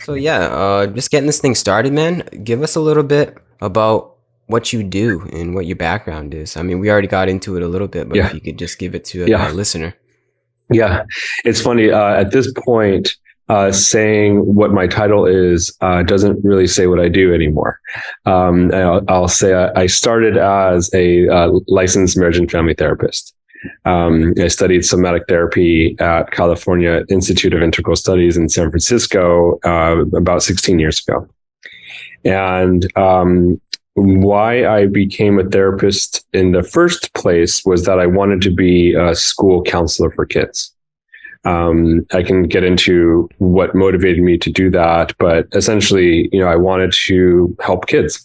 So yeah, just getting this thing started, man. Give us a little bit about what you do and what your background is. I mean, we already got into it a little bit, but if Yeah, you could just give it to a yeah, listener. yeah. It's funny. At this point, saying what my title is doesn't really say what I do anymore. I'll say I started as a licensed marriage and family therapist. I studied somatic therapy at California Institute of Integral Studies in San Francisco about 16 years ago. And why I became a therapist in the first place was that I wanted to be a school counselor for kids. I can get into what motivated me to do that, but essentially, I wanted to help kids.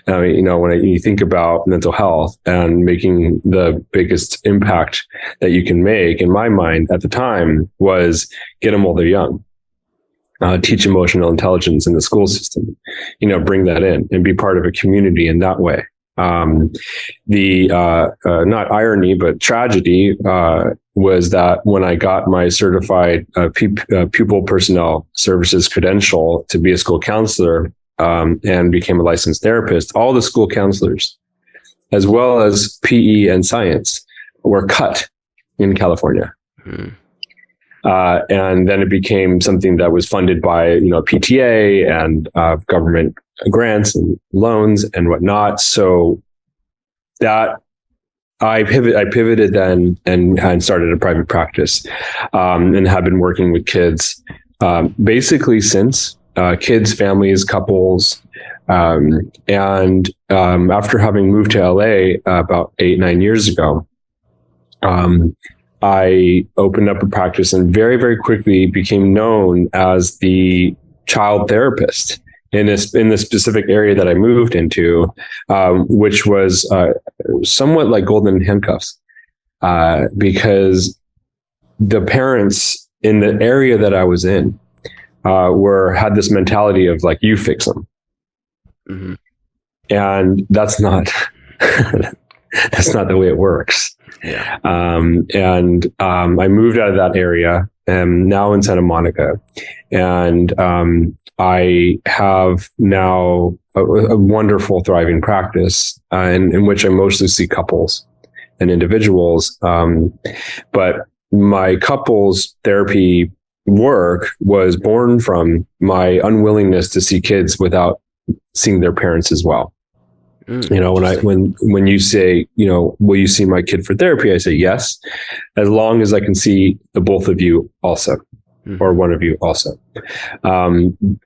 When you think about mental health and making the biggest impact that you can make, in my mind at the time, was get them while they're young. Teach emotional intelligence in the school system, bring that in and be part of a community in that way. The not irony, but tragedy was that when I got my certified pupil personnel services credential to be a school counselor and became a licensed therapist, all the school counselors, as well as PE and science, were cut in California. Mm. And then it became something that was funded by, PTA and government grants and loans and whatnot. So that I pivoted then and started a private practice and have been working with kids basically since kids, families, couples. And after having moved to LA about 8-9 years ago, I opened up a practice and very, very quickly became known as the child therapist in the specific area that I moved into, which was somewhat like golden handcuffs, because the parents in the area that I was in had this mentality of like, you fix them. Mm-hmm. And that's not that's not the way it works. Yeah. I moved out of that area and now in Santa Monica, and I have now a wonderful, thriving practice in which I mostly see couples and individuals. But my couples therapy work was born from my unwillingness to see kids without seeing their parents as well. When you say, will you see my kid for therapy? I say yes, as long as I can see the both of you also, or one of you also,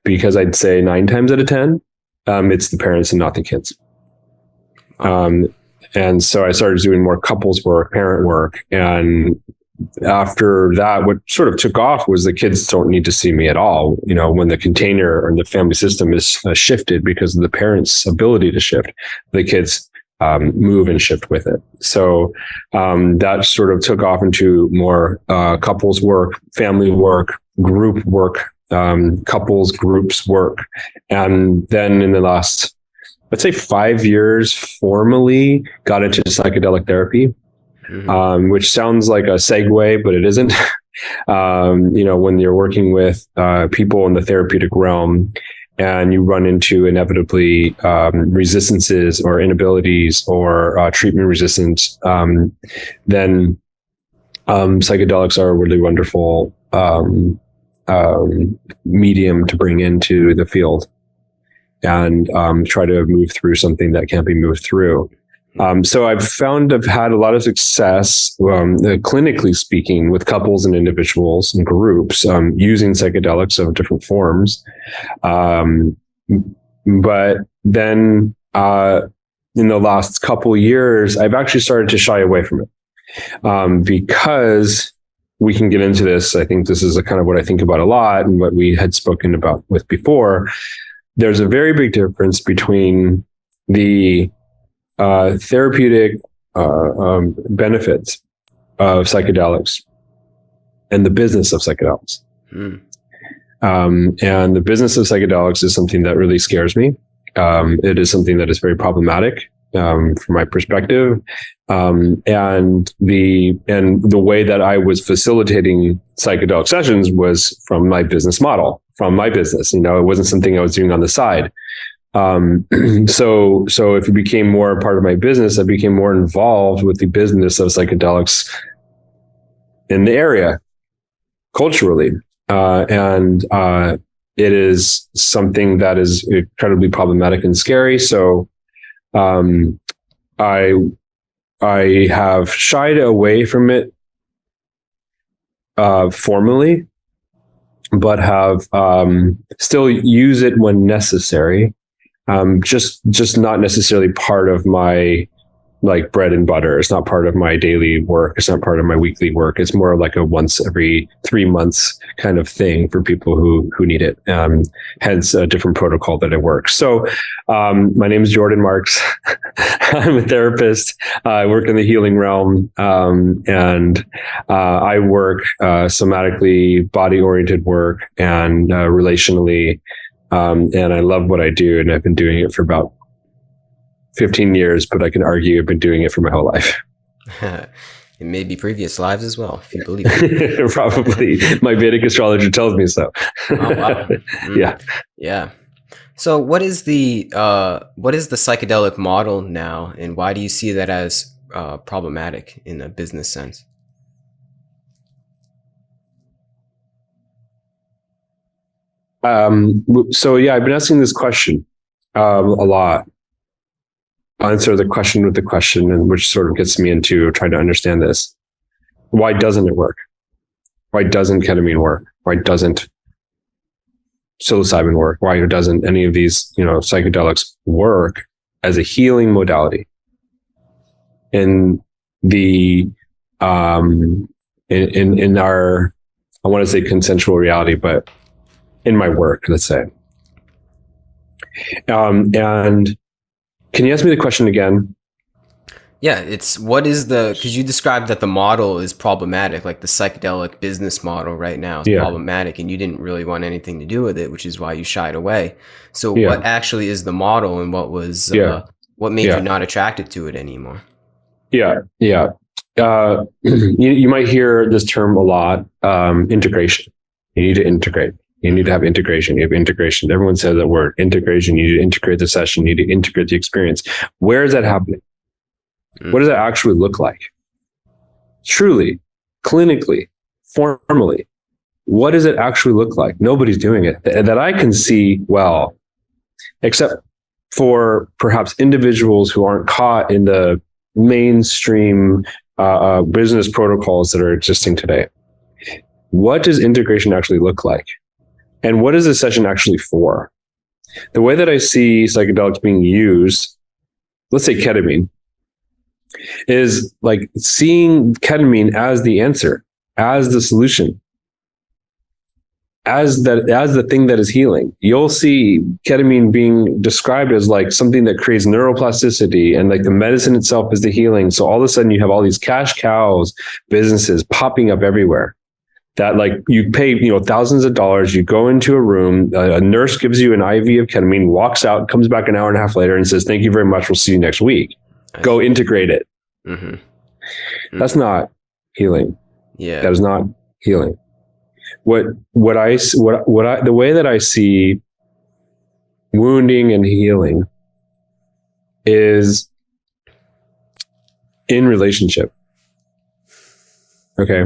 because I'd say 9 times out of 10, it's the parents and not the kids. And so I started doing more couples work, parent work, and after that, what sort of took off was the kids don't need to see me at all. When the container or the family system is shifted because of the parents' ability to shift, the kids move and shift with it. So that sort of took off into more couples work, family work, group work, couples groups work. And then in the last, let's say 5 years, formally got into psychedelic therapy. Mm-hmm. Which sounds like a segue, but it isn't. When you're working with people in the therapeutic realm and you run into inevitably resistances or inabilities or treatment resistance, then psychedelics are a really wonderful medium to bring into the field and try to move through something that can't be moved through. So I've had a lot of success, clinically speaking, with couples and individuals and groups using psychedelics of different forms. But then in the last couple of years, I've actually started to shy away from it because we can get into this. I think this is kind of what I think about a lot and what we had spoken about with before. There's a very big difference between the therapeutic benefits of psychedelics and the business of psychedelics. And the business of psychedelics is something that really scares me. It is something that is very problematic from my perspective. And the way that I was facilitating psychedelic sessions was from my business model. from my business. It wasn't something I was doing on the side. So if it became more a part of my business, I became more involved with the business of psychedelics in the area culturally. And it is something that is incredibly problematic and scary. So I have shied away from it formally, but have still use it when necessary. Just not necessarily part of my like bread and butter. It's not part of my daily work. It's not part of my weekly work. It's more like a once every 3 months kind of thing for people who need it. Hence a different protocol that it works. So my name is Jordan Marks. I'm a therapist. I work in the healing realm, and I work somatically, body-oriented work, and relationally. And I love what I do, and I've been doing it for about 15 years, but I can argue I've been doing it for my whole life. It may be previous lives as well, if you believe it. Probably. My Vedic astrologer tells me so. Oh, wow. Yeah. So what is the psychedelic model now, and why do you see that as problematic in a business sense? So yeah, I've been asking this question a lot. I'll answer the question with the question, and which sort of gets me into trying to understand this. Why doesn't it work? Why doesn't ketamine work? Why doesn't psilocybin work? Why doesn't any of these, psychedelics work as a healing modality? In the in our, I want to say consensual reality, but in my work, let's say. And can you ask me the question again? Yeah, because you described that the model is problematic, like the psychedelic business model right now is problematic, and you didn't really want anything to do with it, which is why you shied away. So what actually is the model, and what was what made you not attracted to it anymore? You might hear this term a lot, integration. You need to integrate. You need to have integration. You have integration. Everyone says that word, integration. You need to integrate the session. You need to integrate the experience. Where is that happening? What does that actually look like? Truly, clinically, formally, what does it actually look like? Nobody's doing it that I can see well, except for perhaps individuals who aren't caught in the mainstream business protocols that are existing today. What does integration actually look like? And what is this session actually for? The way that I see psychedelics being used, let's say ketamine, is like seeing ketamine as the answer, as the solution, as the thing that is healing. You'll see ketamine being described as like something that creates neuroplasticity, and like the medicine itself is the healing. So all of a sudden you have all these cash cows businesses popping up everywhere. That like you pay, thousands of dollars, you go into a room, a nurse gives you an IV of ketamine, walks out, comes back an hour and a half later and says, "Thank you very much. We'll see you next week." Go integrate it. That's not healing. Yeah. That is not healing. The way that I see wounding and healing is in relationship. Okay.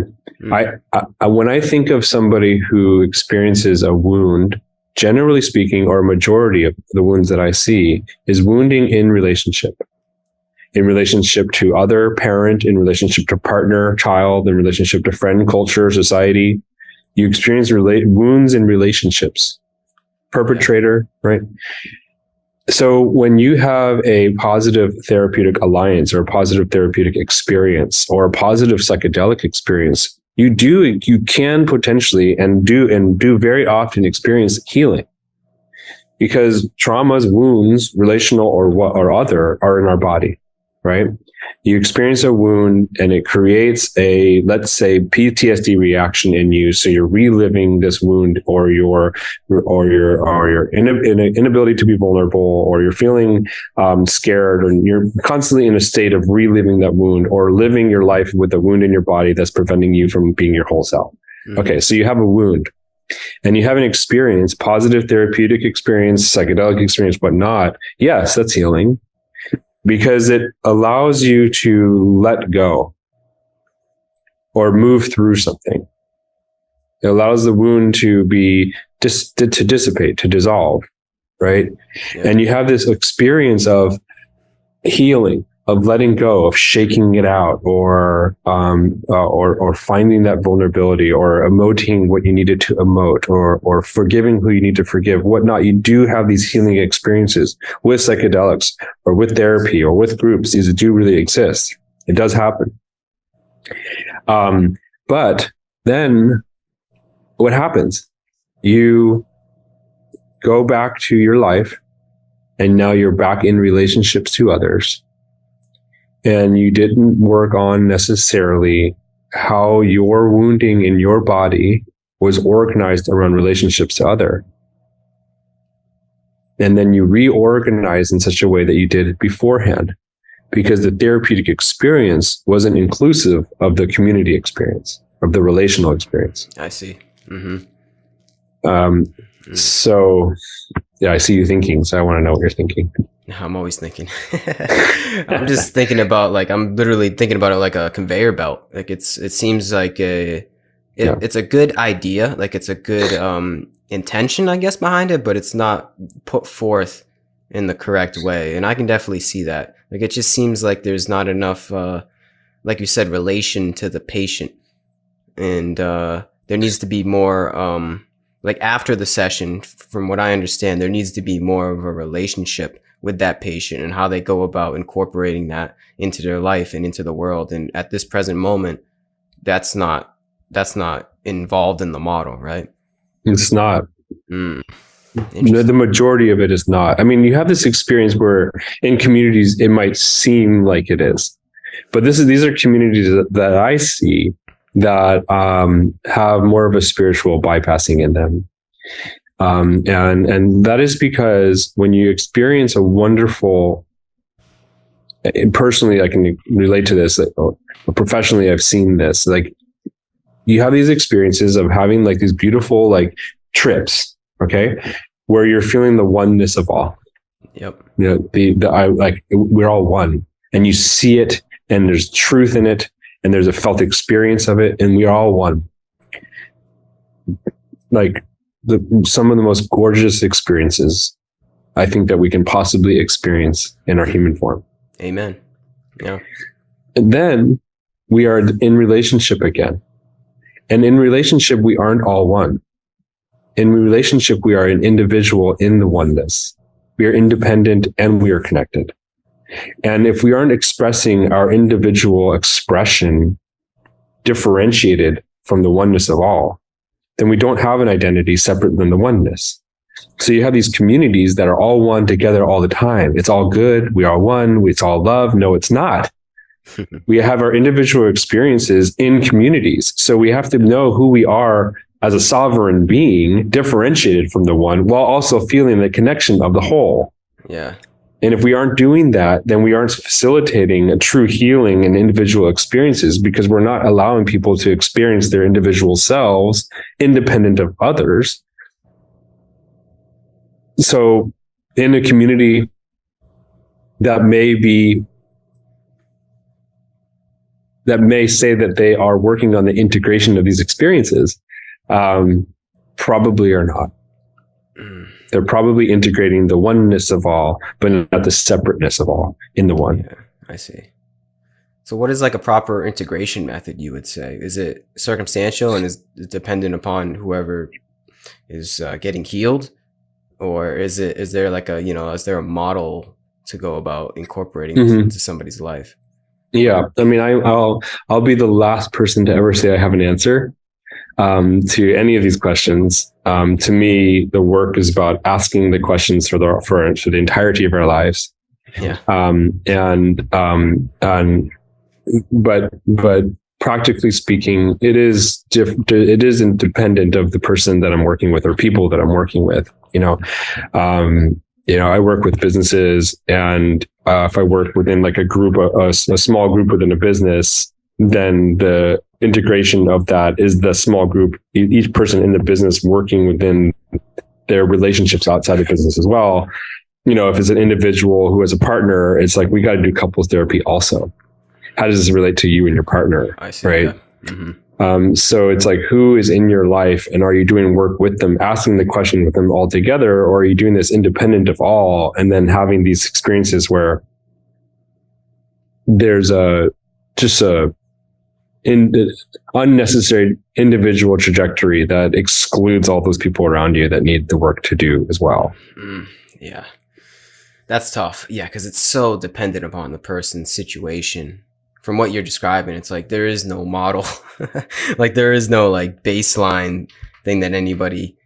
I when I think of somebody who experiences a wound, generally speaking, or a majority of the wounds that I see is wounding in relationship to other parent, in relationship to partner, child, in relationship to friend, culture, society. You experience wounds in relationships, perpetrator, right? So when you have a positive therapeutic alliance or a positive therapeutic experience or a positive psychedelic experience, you can potentially and do very often experience healing, because traumas, wounds, relational or other, are in our body, right? You experience a wound and it creates a, let's say, PTSD reaction in you. So you're reliving this wound, or your inability to be vulnerable, or you're feeling scared, or you're constantly in a state of reliving that wound, or living your life with a wound in your body that's preventing you from being your whole self. Okay, so you have a wound. and you have an experience, positive therapeutic experience, psychedelic experience, whatnot, yes, that's healing, because it allows you to let go or move through something. It allows the wound to be to dissipate, to dissolve, right? Yeah. And you have this experience of healing, of letting go, of shaking it out, or finding that vulnerability, or emoting what you needed to emote, or forgiving who you need to forgive, whatnot. You do have these healing experiences with psychedelics, or with therapy, or with groups. These do really exist. It does happen. But then what happens? You go back to your life, and now you're back in relationships to others. And you didn't work on necessarily how your wounding in your body was organized around relationships to other. And then you reorganize in such a way that you did it beforehand, because the therapeutic experience wasn't inclusive of the community experience, of the relational experience. I see. Mm-hmm. So yeah, I see you thinking, so I want to know what you're thinking. I'm always thinking. I'm just thinking about, like, I'm literally thinking about it like a conveyor belt. Like it seems like it's a good idea. Like it's a good intention, I guess, behind it, but it's not put forth in the correct way. And I can definitely see that. Like it just seems like there's not enough, like you said, relation to the patient. And there needs to be more, like after the session, from what I understand, there needs to be more of a relationship with that patient and how they go about incorporating that into their life and into the world. And at this present moment, that's not involved in the model, right? It's not. The majority of it is not. I mean, you have this experience where in communities, it might seem like it is, but these are communities that I see that have more of a spiritual bypassing in them. And that is because when you experience a wonderful, personally, I can relate to this, or professionally, I've seen this, like you have these experiences of having like these beautiful, like trips, okay, where you're feeling the oneness of all. Yep. You know, we're all one, and you see it, and there's truth in it, and there's a felt experience of it, and we are all one. Like some of the most gorgeous experiences I think that we can possibly experience in our human form. Amen. Yeah. And then we are in relationship again. And in relationship, we aren't all one. In relationship, we are an individual in the oneness. We are independent and we are connected. And if we aren't expressing our individual expression differentiated from the oneness of all, then we don't have an identity separate than the oneness. So you have these communities that are all one together all the time. It's all good. We are one. It's all love. No, it's not. We have our individual experiences in communities. So we have to know who we are as a sovereign being, differentiated from the one, while also feeling the connection of the whole. Yeah. And if we aren't doing that, then we aren't facilitating a true healing in individual experiences, because we're not allowing people to experience their individual selves independent of others. So in a community that may say that they are working on the integration of these experiences, probably are not. They're probably integrating the oneness of all, but not the separateness of all in the one. Yeah, I see. So what is like a proper integration method, you would say? Is it circumstantial and is dependent upon whoever is getting healed? Or is there like is there a model to go about incorporating this into somebody's life? Yeah. I mean, I'll be the last person to ever say I have an answer to any of these questions. To me, the work is about asking the questions for the entirety of our lives. Yeah. But practically speaking, it is independent of the person that I'm working with or people that I'm working with. I work with businesses, and if I work within like a group, a small group within a business, then the integration of that is the small group, each person in the business working within their relationships outside the business as well. If it's an individual who has a partner, it's like, we got to do couples therapy also. How does this relate to you and your partner? I see, right. Yeah. Mm-hmm. So it's like, who is in your life, and are you doing work with them, asking the question with them all together, or are you doing this independent of all, and then having these experiences where there's unnecessary individual trajectory that excludes all those people around you that need the work to do as well. Yeah, that's tough. Yeah, because it's so dependent upon the person's situation. From what you're describing, it's like there is no model, like there is no like baseline thing that anybody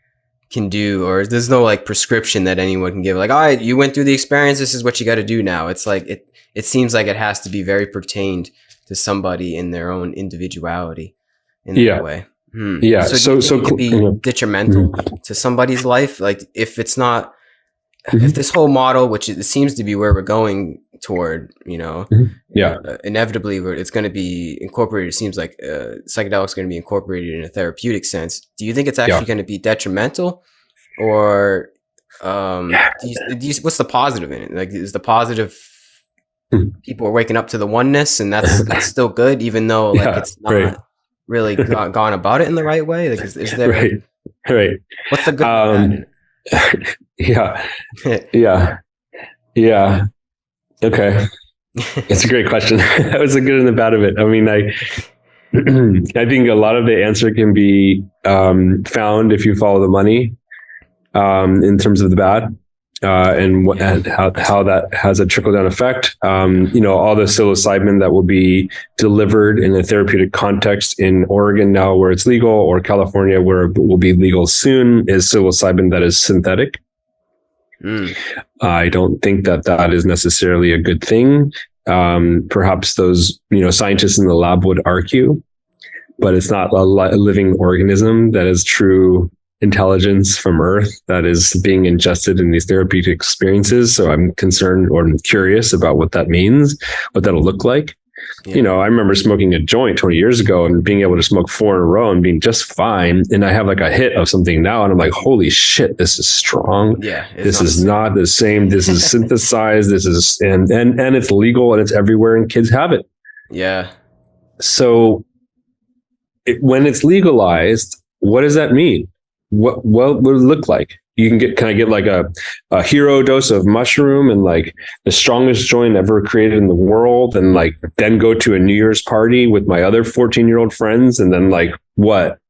can do, or there's no like prescription that anyone can give. Like, all right, you went through the experience, this is what you got to do now. It's like it seems like it has to be very pertained to somebody in their own individuality in that way. Yeah. So it could be detrimental to somebody's life. Like if it's not, if this whole model, which it seems to be where we're going toward, inevitably it's going to be incorporated. It seems like psychedelics going to be incorporated in a therapeutic sense. Do you think it's actually going to be detrimental, or what's the positive in it? Like, is the positive people are waking up to the oneness, and that's still good, even though like it's not really gone about it in the right way? Like, is there right? What's the good? Yeah. Okay. It's a great question. That was the good and the bad of it. I mean, I think a lot of the answer can be found if you follow the money in terms of the bad. And how that has a trickle down effect. All the psilocybin that will be delivered in a therapeutic context in Oregon now, where it's legal, or California, where it will be legal soon, is psilocybin that is synthetic. I don't think that is necessarily a good thing. Perhaps those scientists in the lab would argue, but it's not a living organism that is true intelligence from Earth that is being ingested in these therapeutic experiences. So I'm concerned, or I'm curious about what that means, what that'll look like. Yeah. I remember smoking a joint 20 years ago and being able to smoke 4 in a row and being just fine. And I have like a hit of something now, and I'm like, holy shit, this is strong. Yeah, this is not the same. This is synthesized. This is and it's legal, and it's everywhere, and kids have it. Yeah. So when it's legalized, what does that mean? What would it look like? Can I get like a hero dose of mushroom and like the strongest joint ever created in the world, and like then go to a New Year's party with my other 14-year-old friends, and then like what?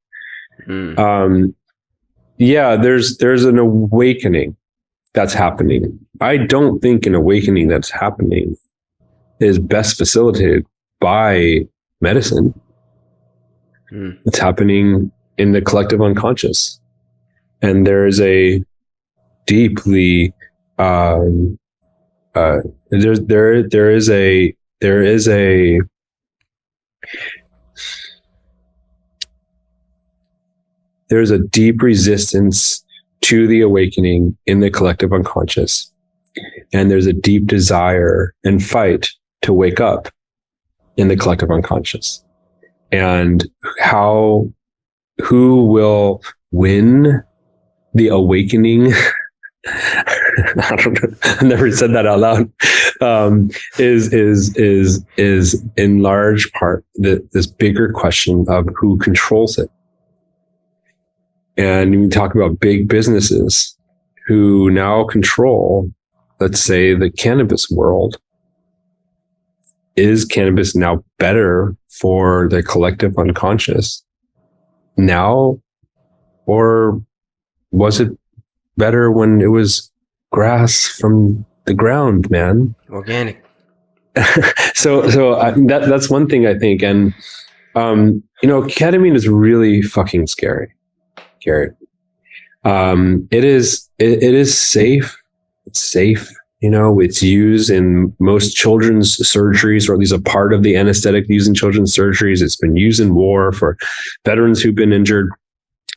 There's an awakening that's happening. I don't think an awakening that's happening is best facilitated by medicine. It's happening in the collective unconscious. And there is a deeply there's a deep resistance to the awakening in the collective unconscious, and there's a deep desire and fight to wake up in the collective unconscious. And who will win the awakening? I don't know. I've never said that out loud. Is in large part this bigger question of who controls it. And we talk about big businesses who now control, let's say, the cannabis world. Is cannabis now better for the collective unconscious now, or was it better when it was grass from the ground, man? Organic. So that's one thing I think. And, ketamine is really fucking scary. Garrett. It is safe. It's safe. It's used in most children's surgeries, or at least a part of the anesthetic used in children's surgeries. It's been used in war for veterans who've been injured.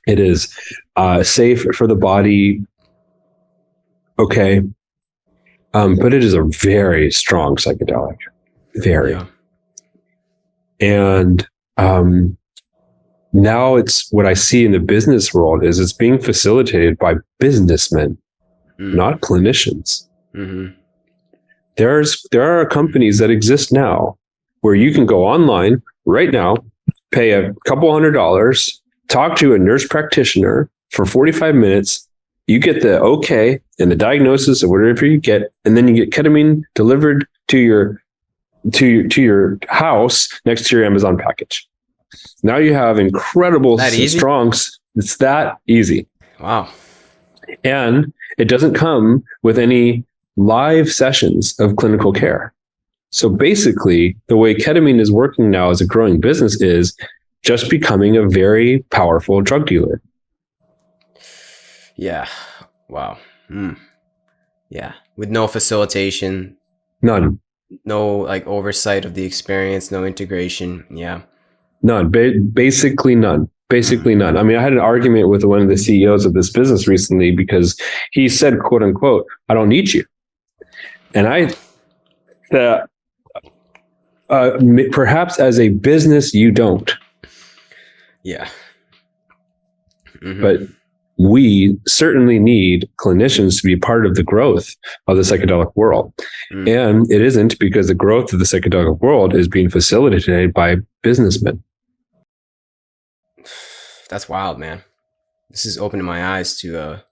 It is safe for the body. Okay. But it is a very strong psychedelic. Very. Yeah. And now it's what I see in the business world is it's being facilitated by businessmen, not clinicians. There are companies that exist now where you can go online right now, pay a couple $100, talk to a nurse practitioner for 45 minutes. You get the okay and the diagnosis of whatever you get, and then you get ketamine delivered to your house next to your Amazon package. Now you have incredible strongs. It's that easy. Wow. And it doesn't come with any live sessions of clinical care. So basically, the way ketamine is working now as a growing business is just becoming a very powerful drug dealer. Yeah. Wow. Yeah. With no facilitation. None. No like oversight of the experience, no integration. Yeah. None. Basically none. Basically none. I mean, I had an argument with one of the CEOs of this business recently because he said, quote unquote, I don't need you. And perhaps as a business, you don't. Yeah. But we certainly need clinicians to be part of the growth of the psychedelic world. And it isn't, because the growth of the psychedelic world is being facilitated by businessmen. That's wild, man. This is opening my eyes to a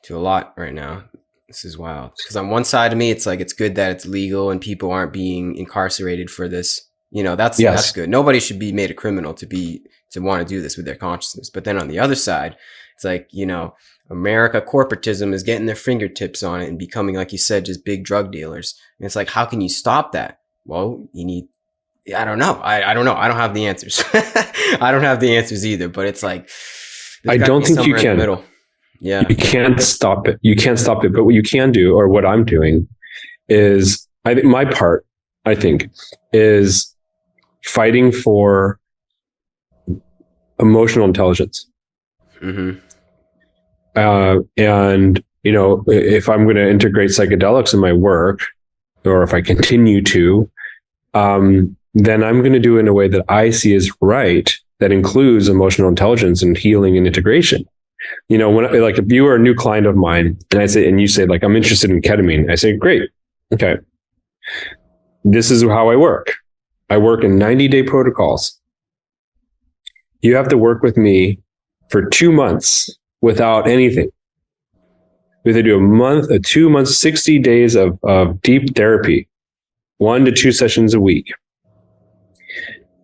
lot right now. This is wild. Because on one side of me, it's like, it's good that it's legal and people aren't being incarcerated for this. You know, that's good. Nobody should be made a criminal to want to do this with their consciousness. But then on the other side, it's like, you know, America corporatism is getting their fingertips on it and becoming, like you said, just big drug dealers. And it's like, how can you stop that? Well, you need, I don't know. I don't know. I don't have the answers. I don't have the answers either, but it's like, I don't think you can. Yeah. You can't stop it. You can't stop it. But what you can do, or what I'm doing, is my part, I think, is fighting for emotional intelligence. And, you know, if I'm going to integrate psychedelics in my work, or if I continue to, then I'm going to do it in a way that I see as right, that includes emotional intelligence and healing and integration. You know, when like, if you are a new client of mine and you say like, I'm interested in ketamine, I say, great. Okay. This is how I work. I work in 90-day protocols. You have to work with me for 2 months without anything. We have to do a 2 months, 60 days of deep therapy, 1 to 2 sessions a week,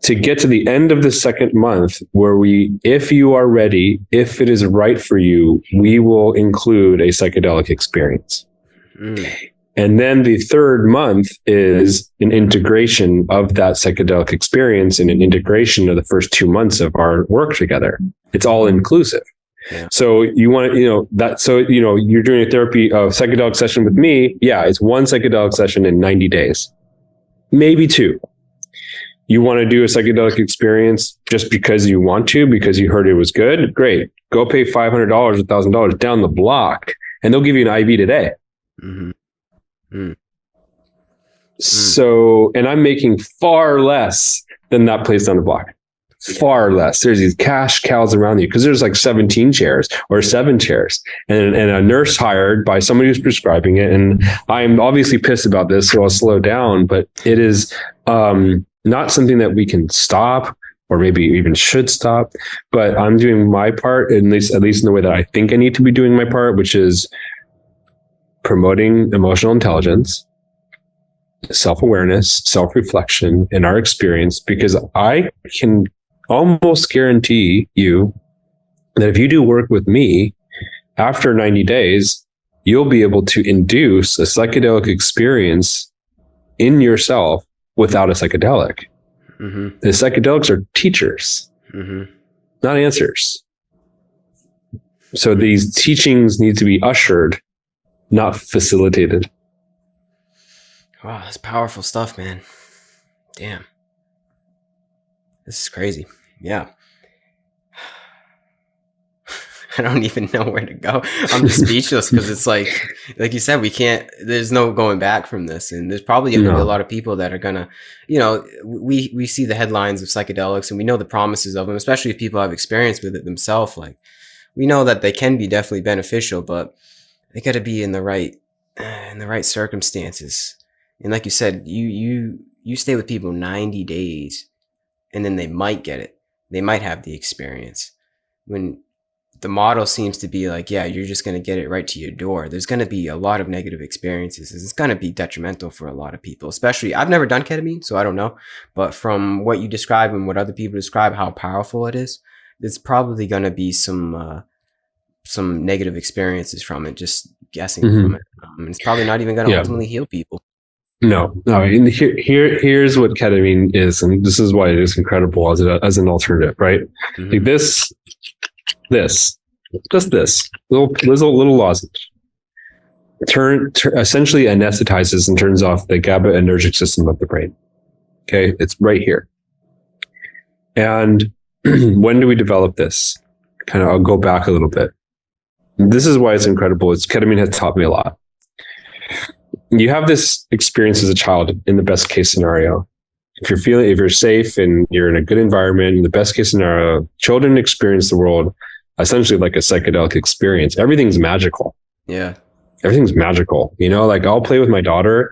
to get to the end of the second month where if you are ready, if it is right for you, we will include a psychedelic experience. And then the third month is an integration of that psychedelic experience and an integration of the first 2 months of our work together. It's all inclusive. Yeah. So you want to, you're doing a therapy psychedelic session with me. Yeah. It's 1 psychedelic session in 90 days, maybe 2. You want to do a psychedelic experience just because you want to, because you heard it was good. Great. Go pay $500, $1,000 down the block, and they'll give you an IV today. So, and I'm making far less than that place down the block. Far less. There's these cash cows around you because there's like 17 chairs or 7 chairs and a nurse hired by somebody who's prescribing it. And I'm obviously pissed about this, so I'll slow down, but it is not something that we can stop, or maybe even should stop. But I'm doing my part, at least in the way that I think I need to be doing my part, which is promoting emotional intelligence, self-awareness, self-reflection in our experience, because I can almost guarantee you that if you do work with me, after 90 days, you'll be able to induce a psychedelic experience in yourself without a psychedelic. The psychedelics are teachers, not answers. So these teachings need to be ushered, not facilitated. Wow, that's powerful stuff, man. Damn. This is crazy. Yeah. I don't even know where to go. I'm just speechless because it's like you said, there's no going back from this. And there's probably going to be a lot of people that are going to, we see the headlines of psychedelics and we know the promises of them, especially if people have experience with it themselves. Like, we know that they can be definitely beneficial, but they got to be in the right circumstances. And like you said, you stay with people 90 days and then they might get it. They might have the experience. When the model seems to be like, yeah, you're just going to get it right to your door, there's going to be a lot of negative experiences. It's going to be detrimental for a lot of people, especially, I've never done ketamine, so I don't know. But from what you describe and what other people describe, how powerful it is, it's probably going to be some negative experiences from it, just guessing from it. It's probably not even going to ultimately heal people. No. Here's what ketamine is, and this is why it is incredible as an alternative, right? Like this little lozenge essentially anesthetizes and turns off the GABA-energic system of the brain. Okay, it's right here. And when do we develop this? I'll go back a little bit. This is why it's incredible. Ketamine has taught me a lot. You have this experience as a child in the best case scenario. If you're safe and you're in a good environment, in the best case scenario, children experience the world essentially like a psychedelic experience. Everything's magical. Yeah. Everything's magical. Like I'll play with my daughter.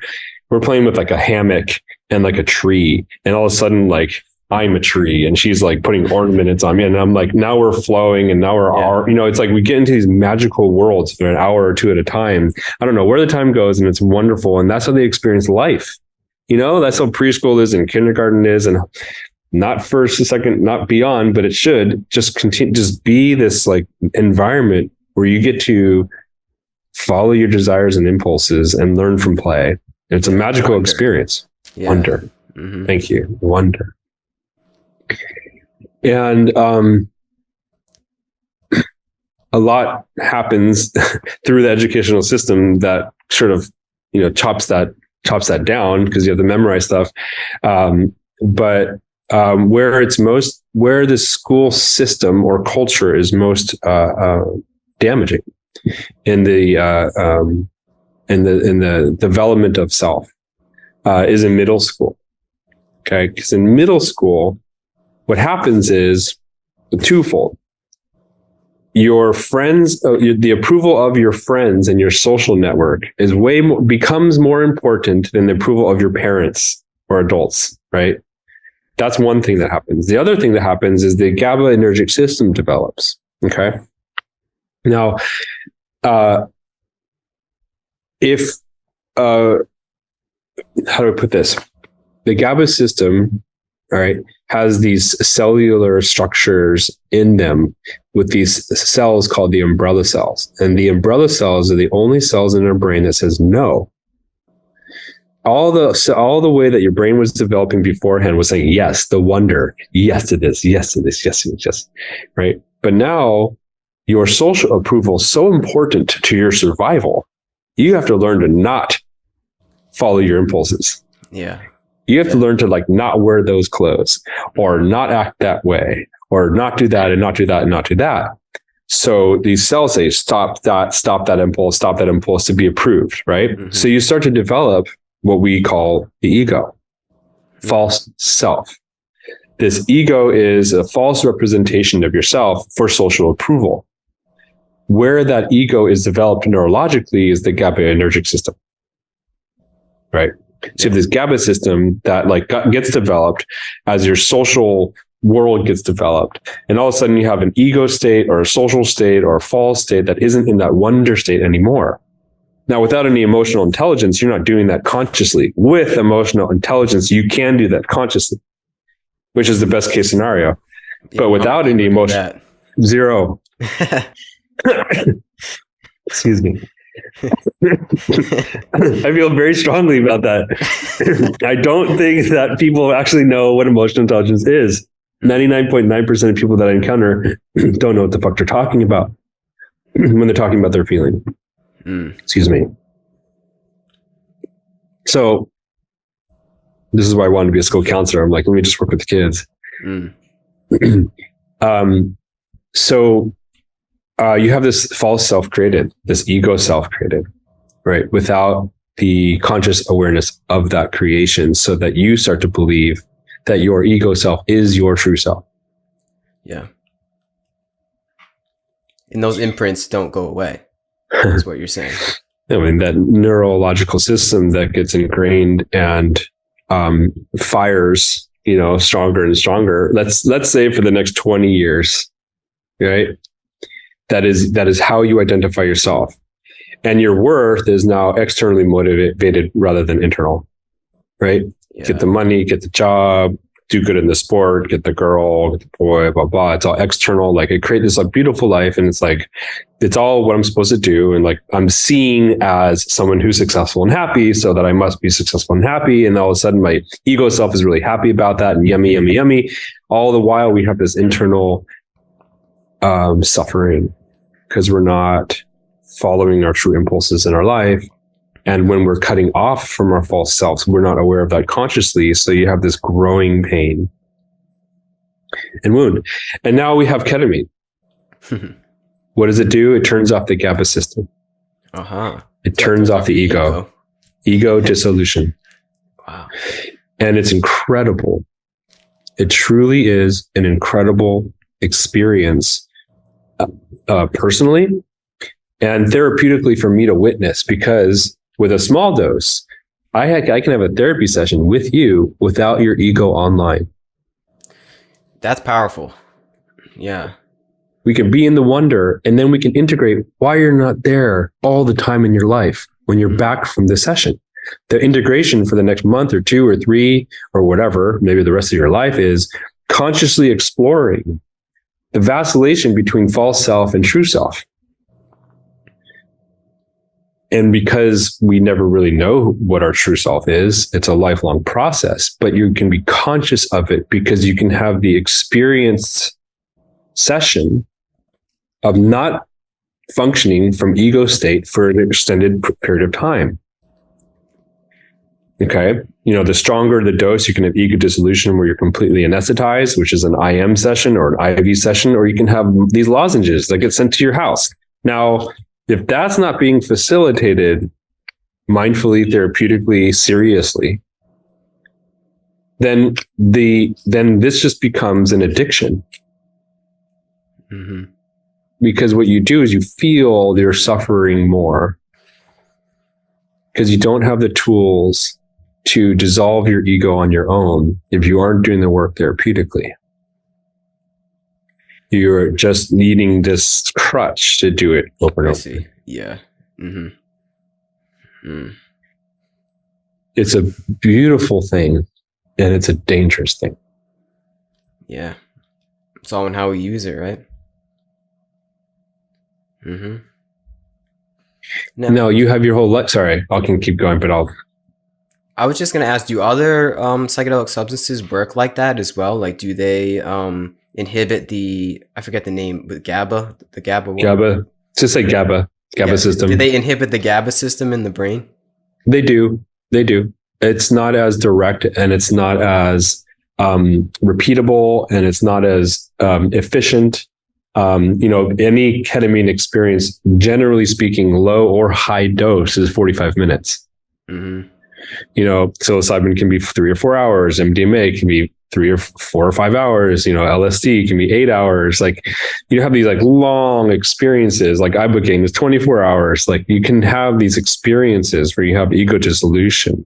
We're playing with like a hammock and like a tree. And all of a sudden, like I'm a tree and she's like putting ornaments on me. And I'm like, now we're flowing and now it's like we get into these magical worlds for an hour or two at a time. I don't know where the time goes and it's wonderful. And that's how they experience life. That's how preschool is and kindergarten is, and not first to second, not beyond, but it should just continue, just be this like environment where you get to follow your desires and impulses and learn from play. It's a magical experience. Yeah. Wonder. Thank you. Wonder. And a lot happens through the educational system that sort of, chops that down because you have to memorize stuff. But where the school system or culture is most damaging in the development of self is in middle school. Okay, because in middle school, what happens is twofold. Your friends, the approval of your friends and your social network becomes more important than the approval of your parents or adults, right? That's one thing that happens. The other thing that happens is the GABA-energic system develops. Okay. Now, how do I put this? The GABA system, all right, has these cellular structures in them with these cells called the umbrella cells. And the umbrella cells are the only cells in our brain that says no. All the way that your brain was developing beforehand was saying yes, the wonder, yes to this, yes to this, yes to this, yes, right? But now your social approval is so important to your survival, you have to learn to not follow your impulses. Yeah. You have to learn to like not wear those clothes or not act that way or not do that and not do that and not do that. So these cells say, stop that impulse to be approved, right? So you start to develop what we call the ego, false self. This ego is a false representation of yourself for social approval. Where that ego is developed neurologically is the GABA-energic system, right? So you have this GABA system that like gets developed as your social world gets developed. And all of a sudden you have an ego state or a social state or a false state that isn't in that wonder state anymore. Now, without any emotional intelligence, you're not doing that consciously. With emotional intelligence, you can do that consciously, which is the best case scenario. Yeah, but without any emotion, zero. Excuse me. I feel very strongly about that. I don't think that people actually know what emotional intelligence is. 99.9% of people that I encounter don't know what the fuck they're talking about when they're talking about their feeling. Excuse me. So this is why I wanted to be a school counselor. I'm like, let me just work with the kids. So You have this false self created, this ego self created, right? Without the conscious awareness of that creation, so that you start to believe that your ego self is your true self. Yeah. And those imprints don't go away, is what you're saying. I mean, that neurological system that gets ingrained and fires, stronger and stronger. Let's say for the next 20 years, right? That is how you identify yourself. And your worth is now externally motivated rather than internal, right? Yeah. Get the money, get the job, do good in the sport, get the girl, get the boy, blah, blah. It's all external. Like, I create this like beautiful life, and it's like, it's all what I'm supposed to do. And like, I'm seen as someone who's successful and happy, so that I must be successful and happy. And all of a sudden my ego self is really happy about that, and yummy, yummy, yummy. All the while we have this internal suffering because we're not following our true impulses in our life. And when we're cutting off from our false selves, we're not aware of that consciously. So you have this growing pain and wound. And now we have ketamine. What does it do? It turns off the GABA system. It turns off the ego dissolution. Wow. And it's incredible. It truly is an incredible experience, personally and therapeutically, for me to witness, because with a small dose, I can have a therapy session with you without your ego online. That's powerful. Yeah. We can be in the wonder, and then we can integrate why you're not there all the time in your life when you're back from the session. The integration for the next month or 2 or 3 or whatever, maybe the rest of your life, is consciously exploring the vacillation between false self and true self. And because we never really know what our true self is, it's a lifelong process, but you can be conscious of it because you can have the experienced session of not functioning from ego state for an extended period of time. Okay. The stronger the dose, you can have ego dissolution where you're completely anesthetized, which is an IM session or an IV session, or you can have these lozenges that get sent to your house. Now, if that's not being facilitated mindfully, therapeutically, seriously, then this just becomes an addiction. Mm-hmm. Because what you do is you feel you're suffering more because you don't have the tools to dissolve your ego on your own if you aren't doing the work therapeutically. You're just needing this crutch to do it over and over. I see. Yeah. Mm-hmm. Mm. It's a beautiful thing, and it's a dangerous thing. Yeah. It's all in how we use it, right? Mm-hmm. No, you have your whole life. Sorry, I can keep going, but I was just going to ask, do other psychedelic substances work like that as well? Like, do they inhibit I forget the name, but GABA? The GABA? GABA. Just say GABA. GABA system. Do they inhibit the GABA system in the brain? They do. It's not as direct, and it's not as repeatable, and it's not as efficient. Any ketamine experience, generally speaking, low or high dose is 45 minutes. Mm-hmm. Psilocybin can be 3 or 4 hours. MDMA can be 3 or 4 or 5 hours. LSD can be 8 hours. Like, you have these like long experiences. Like Ibogaine is 24 hours. Like, you can have these experiences where you have ego dissolution.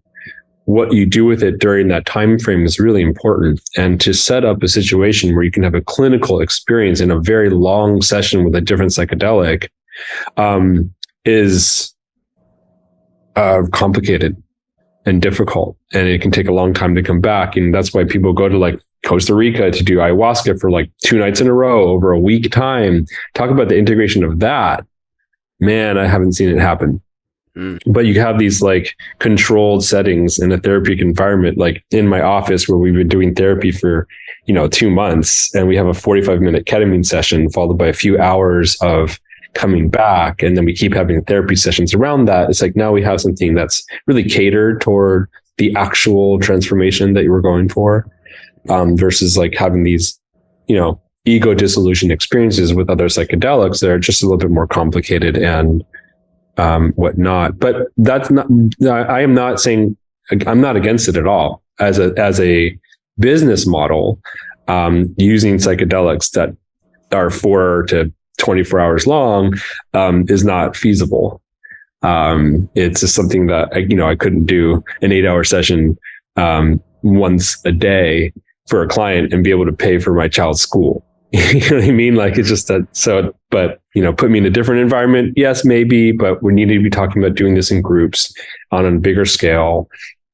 What you do with it during that time frame is really important. And to set up a situation where you can have a clinical experience in a very long session with a different psychedelic is complicated and difficult, and it can take a long time to come back. And that's why people go to like Costa Rica to do ayahuasca for like 2 nights in a row over a week time. Talk about the integration of that. Man, I haven't seen it happen. But you have these like controlled settings in a therapeutic environment, like in my office where we've been doing therapy for, 2 months, and we have a 45-minute ketamine session followed by a few hours of coming back. And then we keep having therapy sessions around that. It's like, now we have something that's really catered toward the actual transformation that you were going for, versus like having these, ego dissolution experiences with other psychedelics that are just a little bit more complicated and whatnot. But that's not, I am not saying, I'm not against it at all as a business model. Using psychedelics that are 4 to 24 hours long is not feasible. It's just something that I couldn't do an 8-hour session once a day for a client and be able to pay for my child's school. You know what I mean? Like, it's just that. So, but put me in a different environment. Yes, maybe, but we need to be talking about doing this in groups on a bigger scale.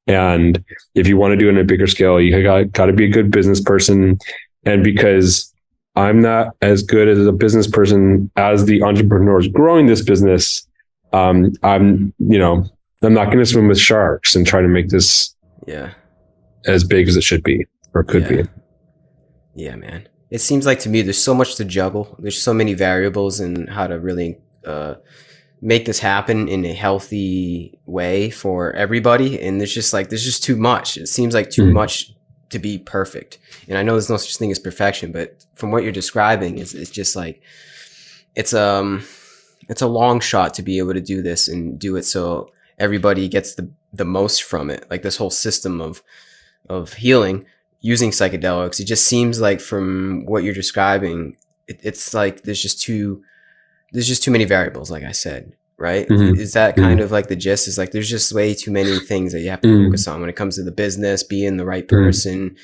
And if you want to do it on a bigger scale, you got to be a good business person. And because I'm not as good as a business person as the entrepreneurs growing this business, I'm not going to swim with sharks and try to make this as big as it should be or could be. Yeah, man. It seems like to me there's so much to juggle. There's so many variables in how to really make this happen in a healthy way for everybody. And there's just too much. It seems like too much to be perfect. And I know there's no such thing as perfection, but from what you're describing, it's just like it's a long shot to be able to do this and do it so everybody gets the most from it. Like this whole system of healing using psychedelics, it just seems like from what you're describing, it's like there's just too many variables, like I said, right? Is that kind of like the gist? Is like there's just way too many things that you have to focus on when it comes to the business, being the right person,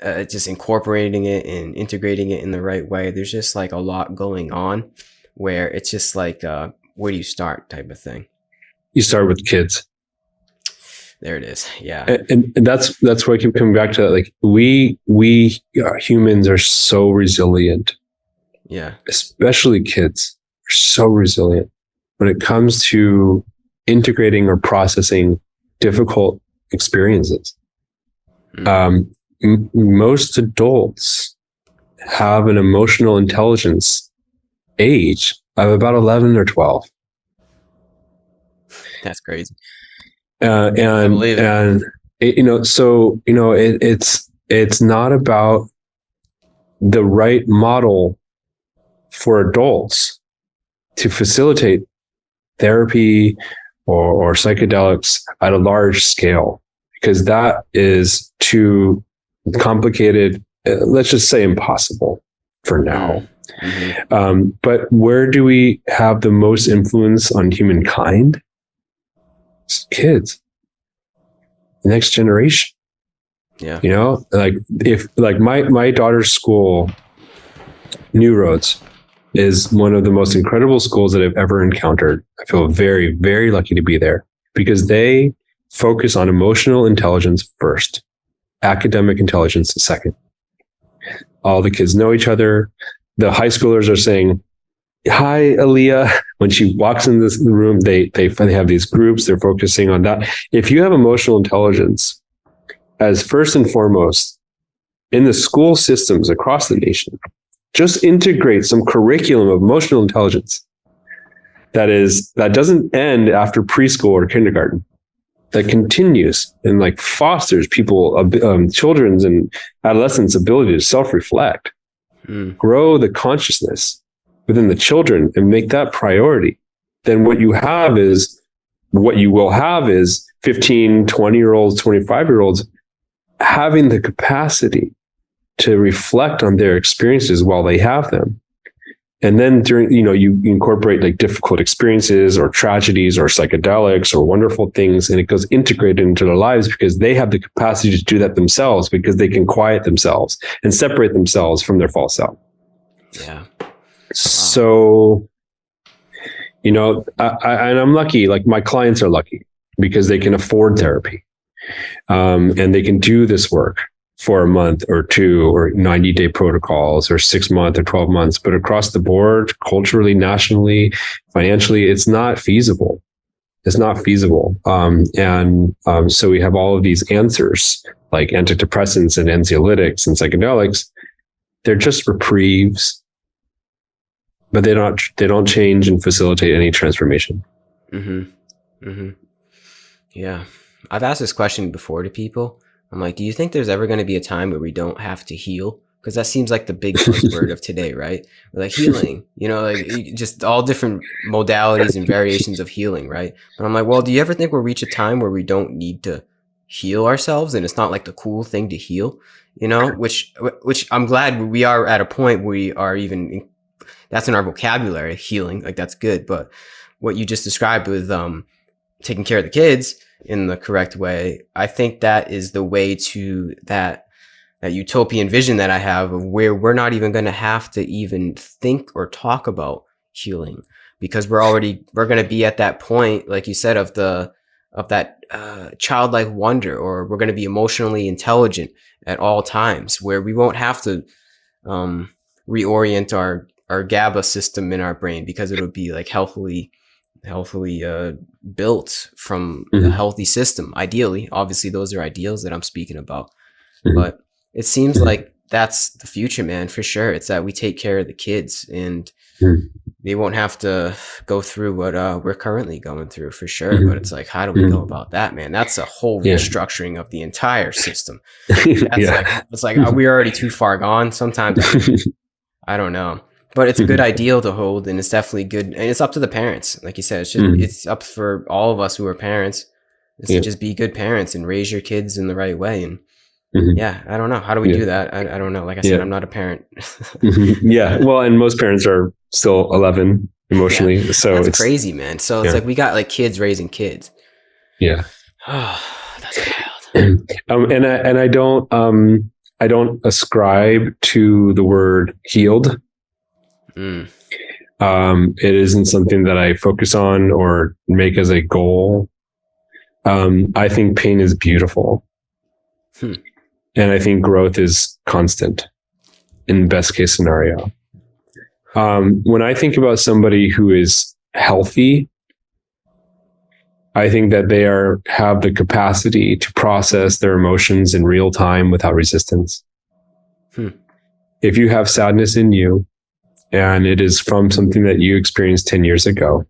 just incorporating it and integrating it in the right way. There's just like a lot going on where it's just like where do you start type of thing. You start with kids. There it is. Yeah. And that's why I keep coming back to that. Like we humans are so resilient. Yeah. Especially Especially kids are so resilient when it comes to integrating or processing difficult experiences. Most adults have an emotional intelligence age of about 11 or 12. That's crazy. It's not about the right model for adults to facilitate therapy or psychedelics at a large scale, because that is too complicated. Let's just say impossible for now. But where do we have the most influence on humankind? It's kids, the next generation. Yeah. Like if like my daughter's school, New Roads, is one of the most incredible schools that I've ever encountered. I feel very, very lucky to be there because they focus on emotional intelligence first, academic intelligence second. All the kids know each other. The high schoolers are saying, "Hi, Aaliyah." When she walks in the room, they have these groups. They're focusing on that. If you have emotional intelligence as first and foremost in the school systems across the nation, just integrate some curriculum of emotional intelligence that doesn't end after preschool or kindergarten, that continues and like fosters children's and adolescents' ability to self-reflect, grow the consciousness within the children and make that priority. Then what you will have is 15, 20-year-olds, 25-year-olds having the capacity to reflect on their experiences while they have them. And then during, you incorporate like difficult experiences or tragedies or psychedelics or wonderful things, and it goes integrated into their lives because they have the capacity to do that themselves, because they can quiet themselves and separate themselves from their false self. Yeah. Wow. So, I'm lucky, like my clients are lucky because they can afford therapy. And they can do this work for a month or 2 or 90-day protocols or 6 months or 12 months, but across the board, culturally, nationally, financially, it's not feasible. It's not feasible. So we have all of these answers like antidepressants and anxiolytics and psychedelics. They're just reprieves, but they don't change and facilitate any transformation. Yeah. I've asked this question before to people. I'm like, do you think there's ever going to be a time where we don't have to heal Because that seems like the big buzzword of today, right? Like healing, like just all different modalities and variations of healing, right? But I'm like, well, do you ever think we'll reach a time where we don't need to heal ourselves, and it's not like the cool thing to heal, which I'm glad we are at a point where we are even, that's in our vocabulary, healing, like that's good. But what you just described with taking care of the kids in the correct way, I think that is the way to that utopian vision that I have of where we're not even going to have to even think or talk about healing, because we're going to be at that point, like you said, of that childlike wonder, or we're going to be emotionally intelligent at all times, where we won't have to reorient our GABA system in our brain, because it'll be like healthily built from a healthy system. Ideally, obviously those are ideals that I'm speaking about, but it seems like that's the future, man, for sure. It's that we take care of the kids, and they won't have to go through what we're currently going through, for sure. But it's like, how do we go about that, man? That's a whole restructuring of the entire system. It's like, are we already too far gone? Sometimes I don't know, but it's a good ideal to hold, and it's definitely good. And it's up to the parents, like you said. It's just it's up for all of us who are parents, is to just be good parents and raise your kids in the right way. And I don't know. How do we do that? I don't know. Like I said, I'm not a parent. Well, and most parents are still 11 emotionally. So that's crazy, man. So it's like we got like kids raising kids. Yeah. Oh, that's wild. And I don't ascribe to the word healed. It isn't something that I focus on or make as a goal. I think pain is beautiful. And I think growth is constant in the best case scenario. When I think about somebody who is healthy, I think that they have the capacity to process their emotions in real time without resistance. If you have sadness in you, and it is from something that you experienced 10 years ago,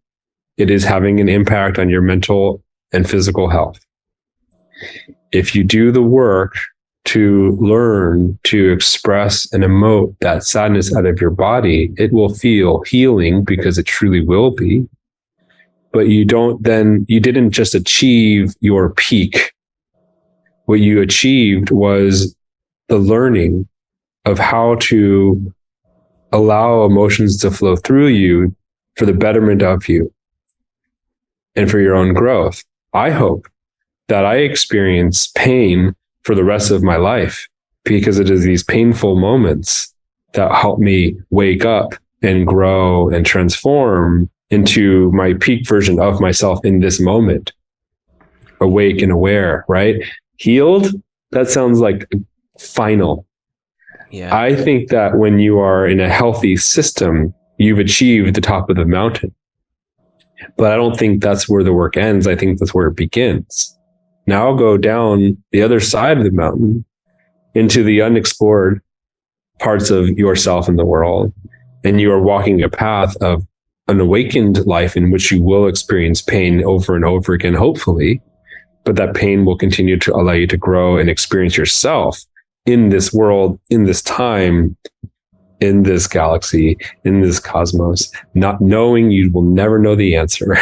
it is having an impact on your mental and physical health. If you do the work to learn to express and emote that sadness out of your body, it will feel healing, because it truly will be. But you didn't just achieve your peak. What you achieved was the learning of how to allow emotions to flow through you for the betterment of you and for your own growth. I hope that I experience pain for the rest of my life, because it is these painful moments that help me wake up and grow and transform into my peak version of myself in this moment. Awake and aware, right? Healed, that sounds like final. Yeah. I think that when you are in a healthy system, you've achieved the top of the mountain. But I don't think that's where the work ends. I think that's where it begins. Now go down the other side of the mountain into the unexplored parts of yourself in the world. And you are walking a path of an awakened life in which you will experience pain over and over again, hopefully. But that pain will continue to allow you to grow and experience yourself in this world, in this time, in this galaxy, in this cosmos, not knowing, you will never know the answer,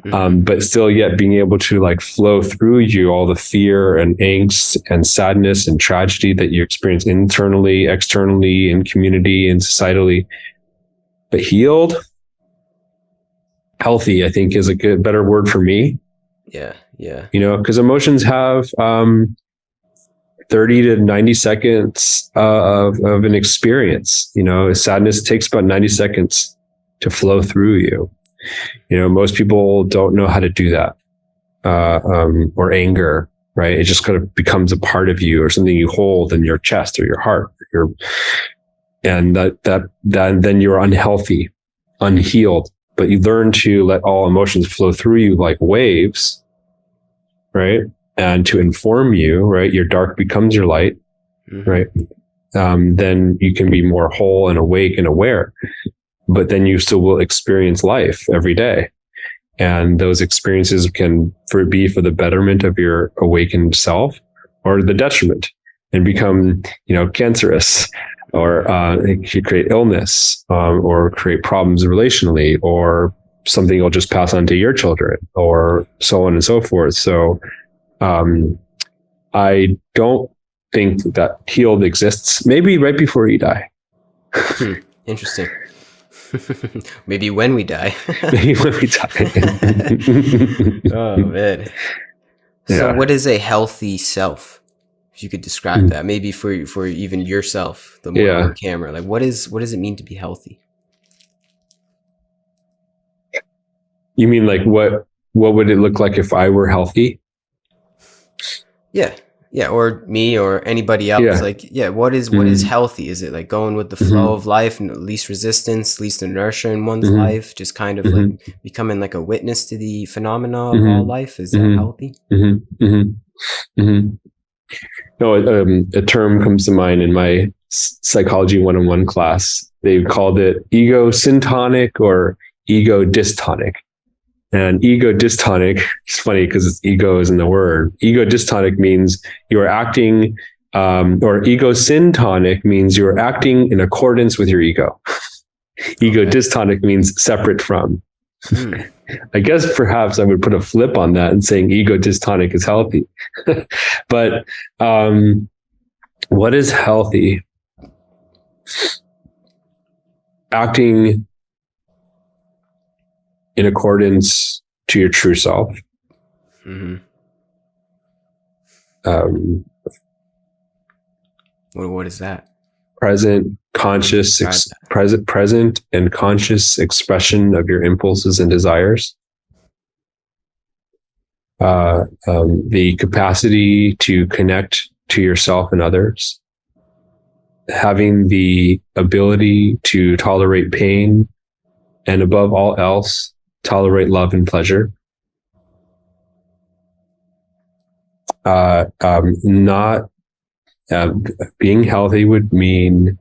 but still yet being able to like flow through you all the fear and angst and sadness and tragedy that you experience internally, externally, in community and societally. But healed, healthy, I think is a better word for me. Yeah. Because emotions have 30 to 90 seconds of an experience. Sadness takes about 90 seconds to flow through you. Most people don't know how to do that. Or anger, right? It just kind of becomes a part of you, or something you hold in your chest or your heart. And then you're unhealthy, unhealed. But you learn to let all emotions flow through you like waves, right? And to inform you, right? Your dark becomes your light, right? Then you can be more whole and awake and aware, but then you still will experience life every day. And those experiences can be for the betterment of your awakened self, or the detriment, and become, cancerous. or it could create illness, or create problems relationally, or something you'll just pass on to your children, or so on and so forth. So I don't think that healed exists. Maybe right before you die. Interesting. Maybe when we die. Maybe when we die. Oh man. So what is a healthy self? If you could describe that, maybe for even yourself, the more on camera, like what does it mean to be healthy? You mean like what would it look like if I were healthy? Yeah, or me or anybody else. What is healthy? Is it like going with the flow of life and least resistance, least inertia in one's life, just kind of like becoming like a witness to the phenomena of all life? Is that healthy? No, a term comes to mind in my psychology 101 class. They called it ego syntonic or ego dystonic. And ego dystonic, it's funny because it's ego is in the word. Ego dystonic means you're acting, or ego syntonic means you're acting in accordance with your ego. Ego dystonic means separate from. I guess perhaps I would put a flip on that and saying ego dystonic is healthy. But what is healthy? Acting in accordance to your true self. What is that? Present, conscious, present and conscious expression of your impulses and desires. The capacity to connect to yourself and others. Having the ability to tolerate pain, and above all else, tolerate love and pleasure. Not being healthy would mean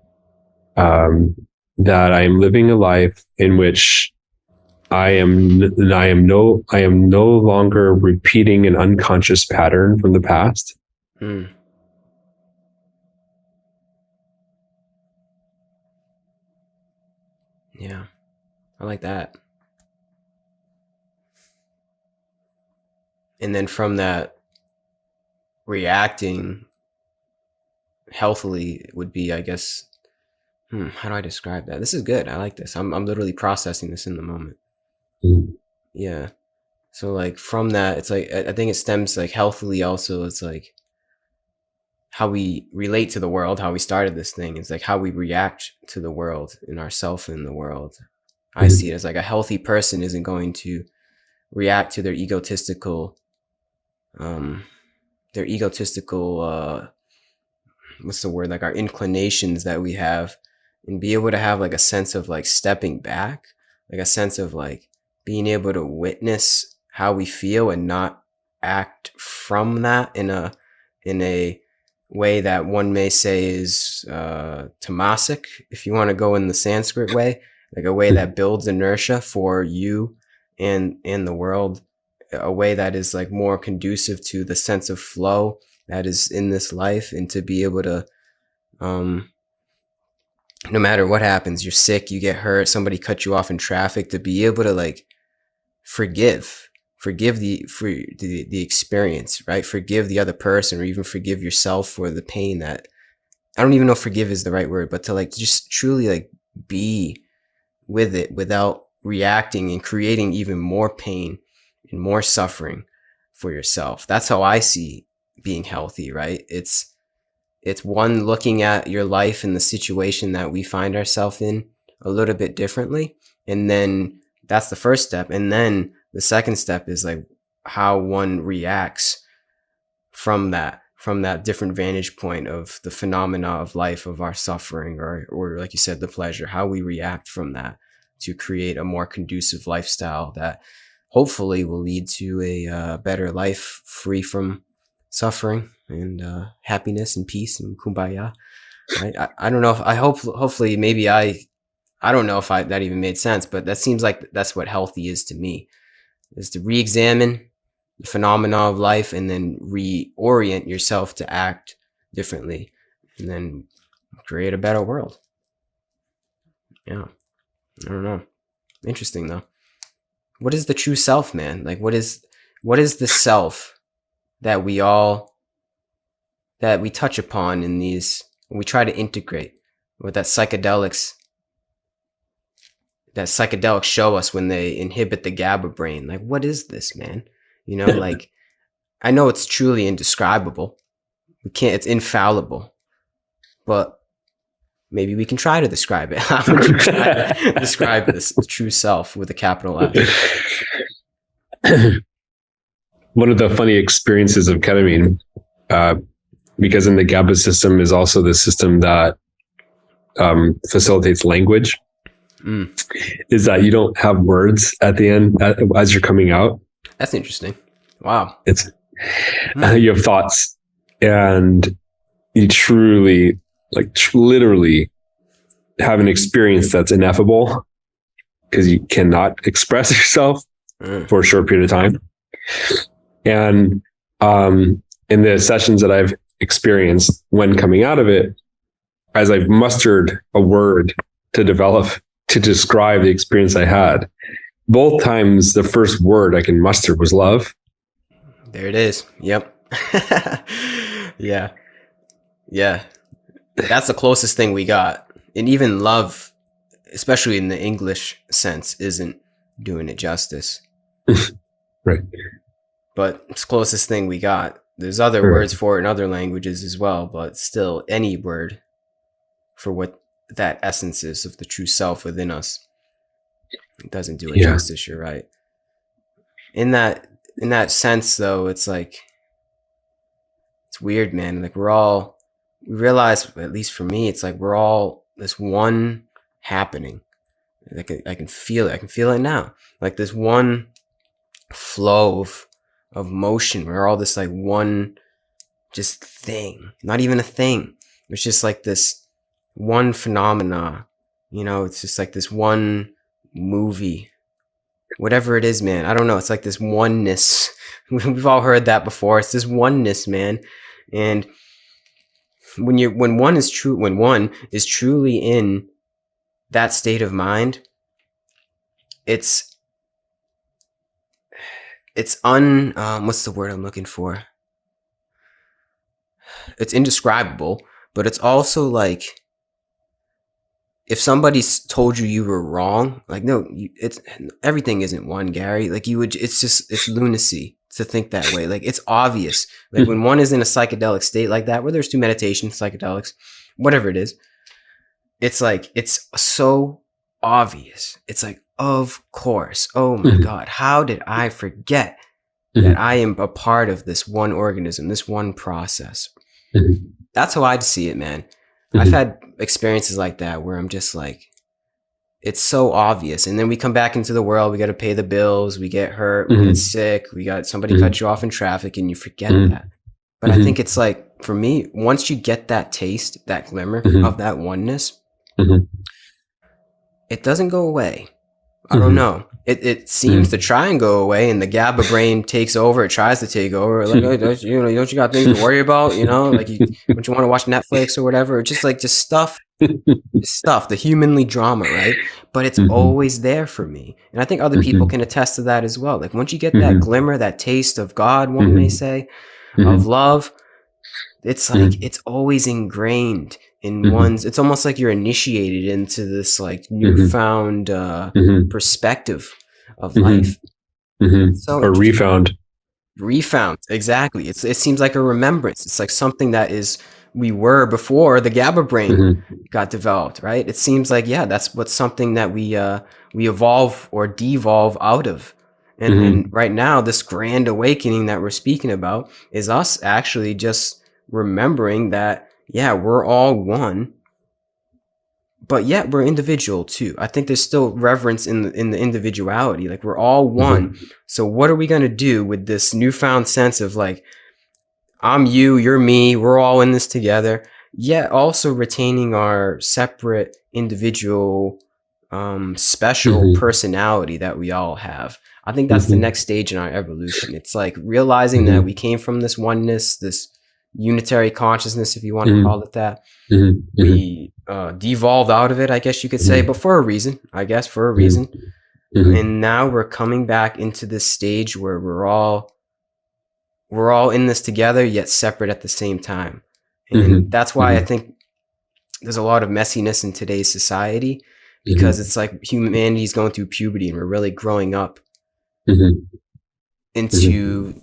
that I am living a life in which I am no longer repeating an unconscious pattern from the past. Yeah, I like that. And then from that, reacting healthily would be, I guess, how do I describe that? This is good. I like this. I'm literally processing this in the moment. Yeah. So like from that, it's like, I think it stems like healthily also. It's like how we relate to the world, how we started this thing. It's like how we react to the world and ourself in the world. I see it as like a healthy person isn't going to react to their egotistical, what's the word? Like our inclinations that we have, and be able to have like a sense of like stepping back, like a sense of like being able to witness how we feel and not act from that in a way that one may say is tamasic, if you want to go in the Sanskrit way, like a way that builds inertia for you and the world, a way that is like more conducive to the sense of flow that is in this life, and to be able to no matter what happens, you're sick, you get hurt, somebody cut you off in traffic, to be able to like forgive the experience, right? Forgive the other person, or even forgive yourself for the pain that, I don't even know if forgive is the right word, but to like just truly like be with it without reacting and creating even more pain and more suffering for yourself. That's how I see being healthy, right? It's one, looking at your life and the situation that we find ourselves in a little bit differently. And then that's the first step. And then the second step is like how one reacts from that different vantage point of the phenomena of life, of our suffering, or like you said, the pleasure, how we react from that to create a more conducive lifestyle that hopefully will lead to a better life free from suffering and happiness and peace and kumbaya. Right? I don't know if hopefully maybe I don't know if that even made sense, but that seems like that's what healthy is to me, is to re-examine the phenomena of life and then reorient yourself to act differently, and then create a better world. Yeah. I don't know. Interesting though. What is the true self, man? Like what is the self that we touch upon in these, we try to integrate with that psychedelics show us when they inhibit the GABA brain? Like, what is this, man? You know, like, I know it's truly indescribable. It's infallible, but maybe we can try to describe it. How would you try to describe this true self with a capital S? One of the funny experiences of ketamine, because in the GABA system is also the system that facilitates language, is that you don't have words at the end as you're coming out. That's interesting. Wow. It's you have thoughts, and you truly, literally have an experience that's ineffable because you cannot express yourself for a short period of time. And in the sessions that I've experienced when coming out of it, as I've mustered a word to describe the experience I had, both times the first word I can muster was love. There it is. Yep. Yeah. That's the closest thing we got. And even love, especially in the English sense, isn't doing it justice. Right. But it's the closest thing we got. There's other words for it in other languages as well, but still any word for what that essence is of the true self within us, it doesn't do it justice. You're right. In that sense though, it's like, it's weird, man. Like we realize, at least for me, it's like we're all this one happening. Like I can feel it. I can feel it now. Like this one flow of motion. We're all this like one just thing, not even a thing. It's just like this one phenomena, you know, it's just like this one movie, whatever it is, man. I don't know. It's like this oneness. We've all heard that before. It's this oneness, man. And when one is truly in that state of mind, it's what's the word I'm looking for? It's indescribable, but it's also like, if somebody's told you were wrong, like, no, everything isn't one, Gary. Like it's lunacy to think that way. Like it's obvious. Like when one is in a psychedelic state like that, whether it's through meditation, psychedelics, whatever it is, it's like, it's so obvious. It's like, of course. Oh my God. How did I forget that I am a part of this one organism, this one process? That's how I'd see it, man. I've had experiences like that where I'm just like, it's so obvious. And then we come back into the world, we got to pay the bills, we get hurt, we get sick, we got somebody cut you off in traffic, and you forget that. But I think it's like, for me, once you get that taste, that glimmer of that oneness, it doesn't go away. I don't know. It seems to try and go away, and the GABA brain takes over. It tries to take over. Like, oh, don't you got things to worry about? You know, like don't you want to watch Netflix or whatever? Or just stuff, the humanly drama, right? But it's always there for me, and I think other people can attest to that as well. Like once you get that glimmer, that taste of God, one may say, of love, it's like it's always ingrained in one's. It's almost like you're initiated into this like newfound perspective of life. So, or refound, exactly. It seems like a remembrance. It's like something that we were before the GABA brain got developed, right? It seems like, that's what's something that we evolve or devolve out of. And right now, this grand awakening that we're speaking about is us actually just remembering that, we're all one, but yet we're individual too. I think there's still reverence in the individuality. Like we're all one. So what are we going to do with this newfound sense of like, I'm you, you're me, we're all in this together, yet also retaining our separate individual, special personality that we all have. I think that's the next stage in our evolution. It's like realizing that we came from this oneness, this unitary consciousness, if you want to Mm-hmm. call it that. Mm-hmm. We devolved out of it, I guess you could say, but for a reason, I guess, for a reason. Mm-hmm. And now we're coming back into this stage where we're all in this together, yet separate at the same time. And that's why I think there's a lot of messiness in today's society, because it's like humanity's going through puberty and we're really growing up into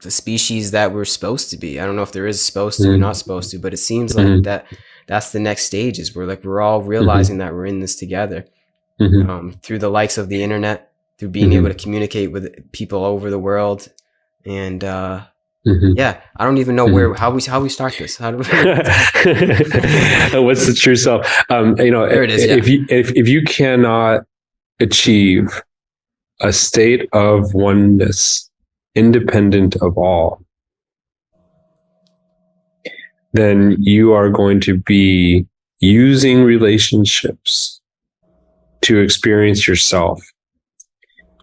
the species that we're supposed to be. I don't know if there is supposed to or not supposed to, but it seems like that's the next stage, is we're all realizing that we're in this together, through the likes of the internet, through being able to communicate with people over the world. And yeah, I don't even know how we start this. How do we What's the true self? There it is, if you cannot achieve a state of oneness independent of all, then you are going to be using relationships to experience yourself,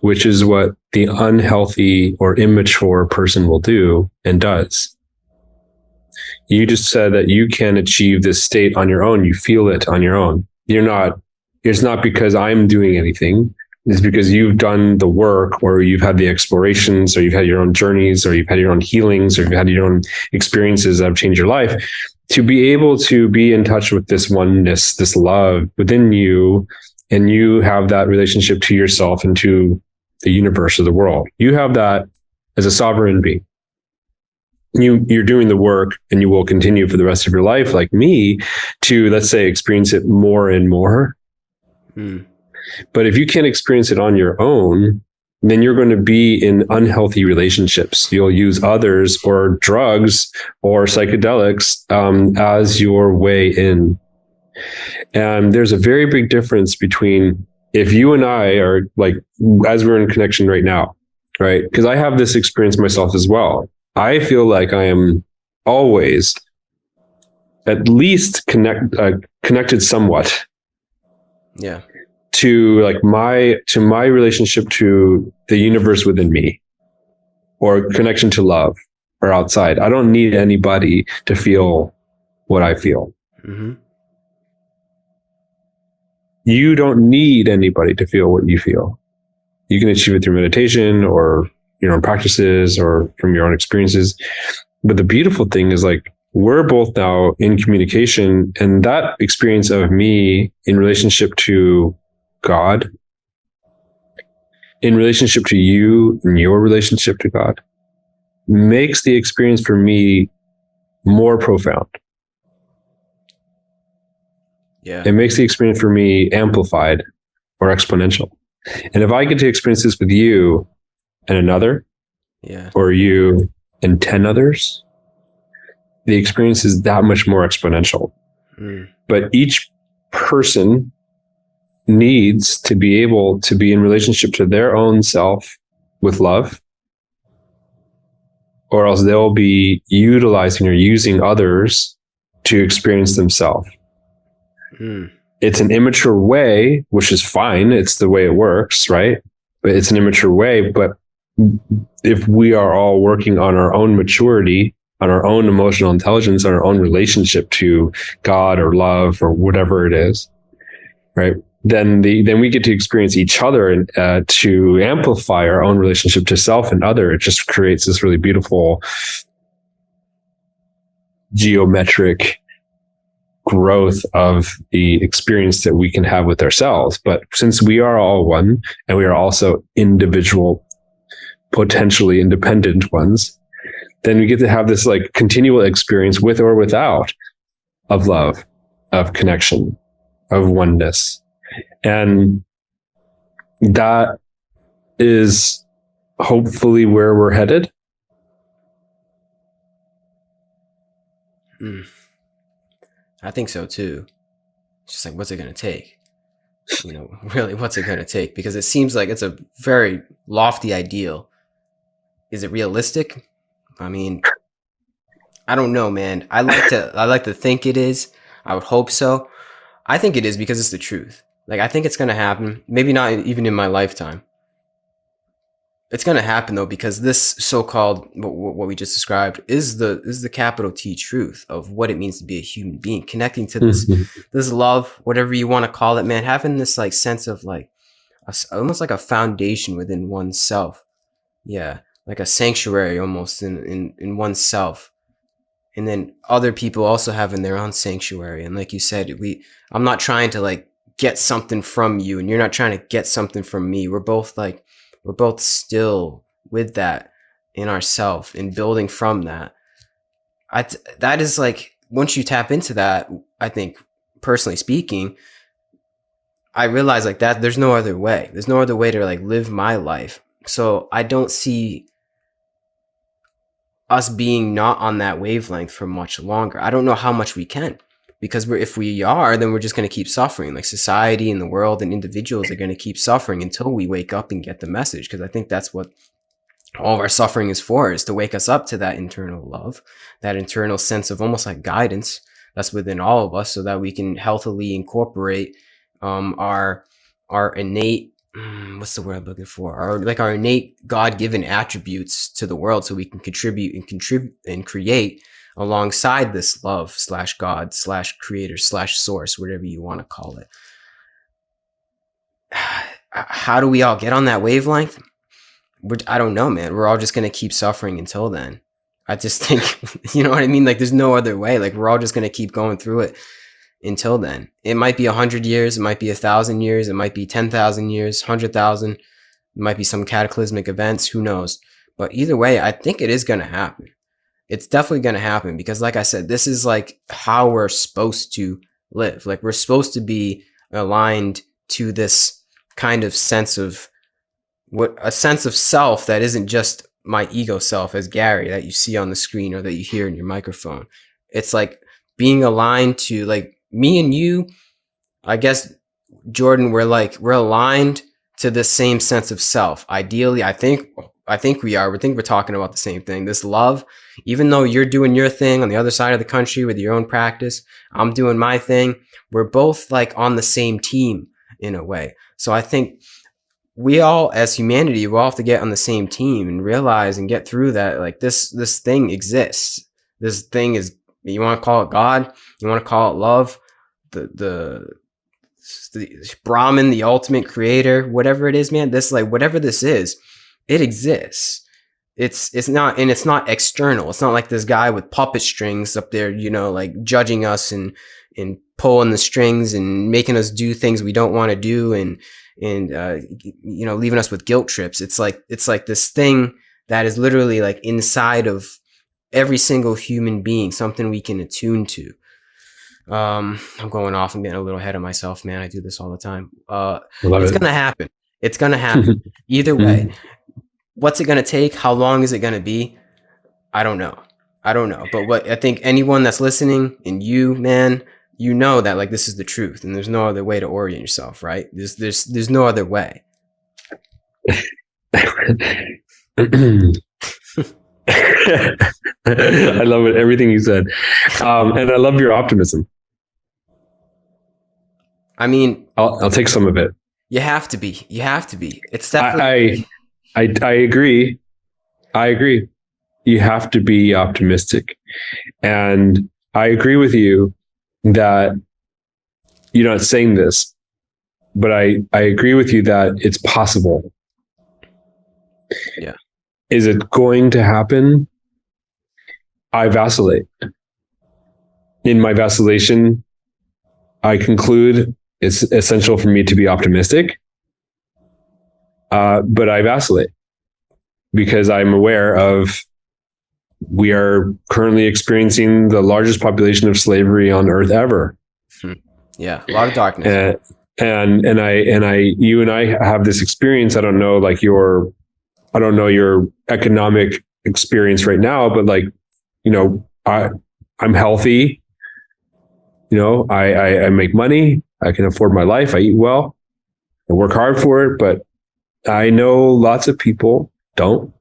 which is what the unhealthy or immature person will do and does. You just said that you can achieve this state on your own. You feel it on your own. It's not because I'm doing anything. It's because you've done the work, or you've had the explorations, or you've had your own journeys, or you've had your own healings, or you've had your own experiences that have changed your life, to be able to be in touch with this oneness, this love within you, and you have that relationship to yourself and to the universe or the world. You have that as a sovereign being. You're doing the work, and you will continue for the rest of your life, like me, to, let's say, experience it more and more. But if you can't experience it on your own, then you're going to be in unhealthy relationships. You'll use others or drugs or psychedelics as your way in. And there's a very big difference between, if you and I are like, as we're in connection right now, right? Because I have this experience myself as well. I feel like I am always at least connected somewhat. Yeah. To my relationship to the universe within me, or connection to love, or outside. I don't need anybody to feel what I feel. You don't need anybody to feel what you feel. You can achieve it through meditation, or your own practices, or from your own experiences. But the beautiful thing is, like, we're both now in communication, and that experience of me in relationship to God, in relationship to you and your relationship to God, makes the experience for me more profound. Yeah. It makes the experience for me amplified or exponential. And if I get to experience this with you and another, or you and 10 others, the experience is that much more exponential. But each person needs to be able to be in relationship to their own self with love, or else they'll be utilizing or using others to experience themselves. It's an immature way, which is fine. It's the way it works, right? But it's an immature way. But if we are all working on our own maturity, on our own emotional intelligence, on our own relationship to God or love or whatever it is, right? Then we get to experience each other, and to amplify our own relationship to self and other. It just creates this really beautiful geometric growth of the experience that we can have with ourselves. But since we are all one, and we are also individual, potentially independent ones, then we get to have this like continual experience, with or without, of love, of connection, of oneness. And that is hopefully where we're headed. I think so too. It's just like, what's it going to take? Really, what's it going to take? Because it seems like it's a very lofty ideal. Is it realistic? I mean, I don't know, man. I like to think it is. I would hope so. I think it is, because it's the truth. Like, I think it's going to happen. Maybe not even in my lifetime. It's going to happen though, because this so-called what we just described is the capital T truth of what it means to be a human being, connecting to this love, whatever you want to call it, man, having this like sense of like almost like a foundation within oneself. Yeah, like a sanctuary almost in oneself, and then other people also having their own sanctuary. And like you said, I'm not trying to like get something from you, and you're not trying to get something from me. We're both still with that in ourself and building from that. That is like, once you tap into that, I think, personally speaking, I realize like that there's no other way. There's no other way to like live my life. So I don't see us being not on that wavelength for much longer. I don't know how much we can, because if we are, then we're just going to keep suffering. Like society and the world and individuals are going to keep suffering until we wake up and get the message. Because I think that's what all of our suffering is for, is to wake us up to that internal love, that internal sense of almost like guidance that's within all of us, so that we can healthily incorporate our innate, what's the word I'm looking for? Our innate God-given attributes to the world, so we can contribute and create alongside this love / God / creator / source, whatever you want to call it. How do we all get on that wavelength? I don't know, man. We're all just going to keep suffering until then. I just think, you know what I mean? Like, there's no other way. Like, we're all just going to keep going through it until then. It might be 100 years. It might be 1,000 years. It might be 10,000 years, 100,000. It might be some cataclysmic events. Who knows? But either way, I think it is going to happen. It's definitely going to happen, because like I said, this is like how we're supposed to live. Like, we're supposed to be aligned to this kind of sense of a sense of self that isn't just my ego self as Gary that you see on the screen or that you hear in your microphone. It's like being aligned to, like, me and you, I guess, Jordan, we're aligned to this same sense of self. Ideally, I think we are. We think we're talking about the same thing. This love, even though you're doing your thing on the other side of the country with your own practice, I'm doing my thing. We're both like on the same team in a way. So I think we all, as humanity, we all have to get on the same team and realize and get through that. Like, this thing exists. This thing is, you want to call it God, you want to call it love, the Brahman, the ultimate creator, whatever it is, man. This, like, whatever this is, it exists. It's not external. It's not like this guy with puppet strings up there, you know, like judging us and pulling the strings and making us do things we don't want to do and you know, leaving us with guilt trips. It's like this thing that is literally like inside of every single human being, something we can attune to. I'm going off. I'm getting a little ahead of myself, man. I do this all the time. It's gonna happen. It's gonna happen. Either way. What's it gonna take? How long is it gonna be? I don't know. But what I think, anyone that's listening, and you, man, you know that, like, this is the truth, and there's no other way to orient yourself, right? There's no other way. I love it, everything you said, and I love your optimism. I mean, I'll take some of it. You have to be. It's definitely. I agree. You have to be optimistic, and I agree with you that you're not saying this, but I agree with you that it's possible. Yeah. Is it going to happen? I vacillate. In my vacillation, I conclude it's essential for me to be optimistic, but I vacillate because I'm aware of we are currently experiencing the largest population of slavery on earth ever. Yeah, a lot of darkness. And you and I have this experience. I don't know your economic experience right now, but, like, you know, I'm healthy. You know, I make money. I can afford my life. I eat well. I work hard for it, but I know lots of people don't.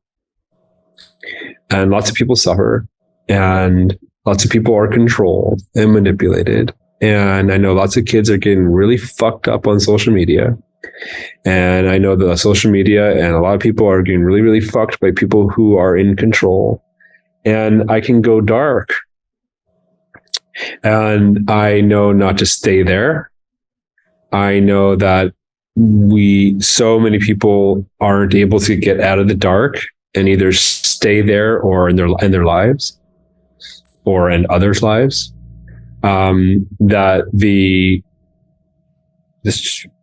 And lots of people suffer, and lots of people are controlled and manipulated. And I know lots of kids are getting really fucked up on social media. And I know that social media and a lot of people are getting really, really fucked by people who are in control. And I can go dark. And I know not to stay there. I know that so many people aren't able to get out of the dark and either stay there or in their lives or in others' lives. That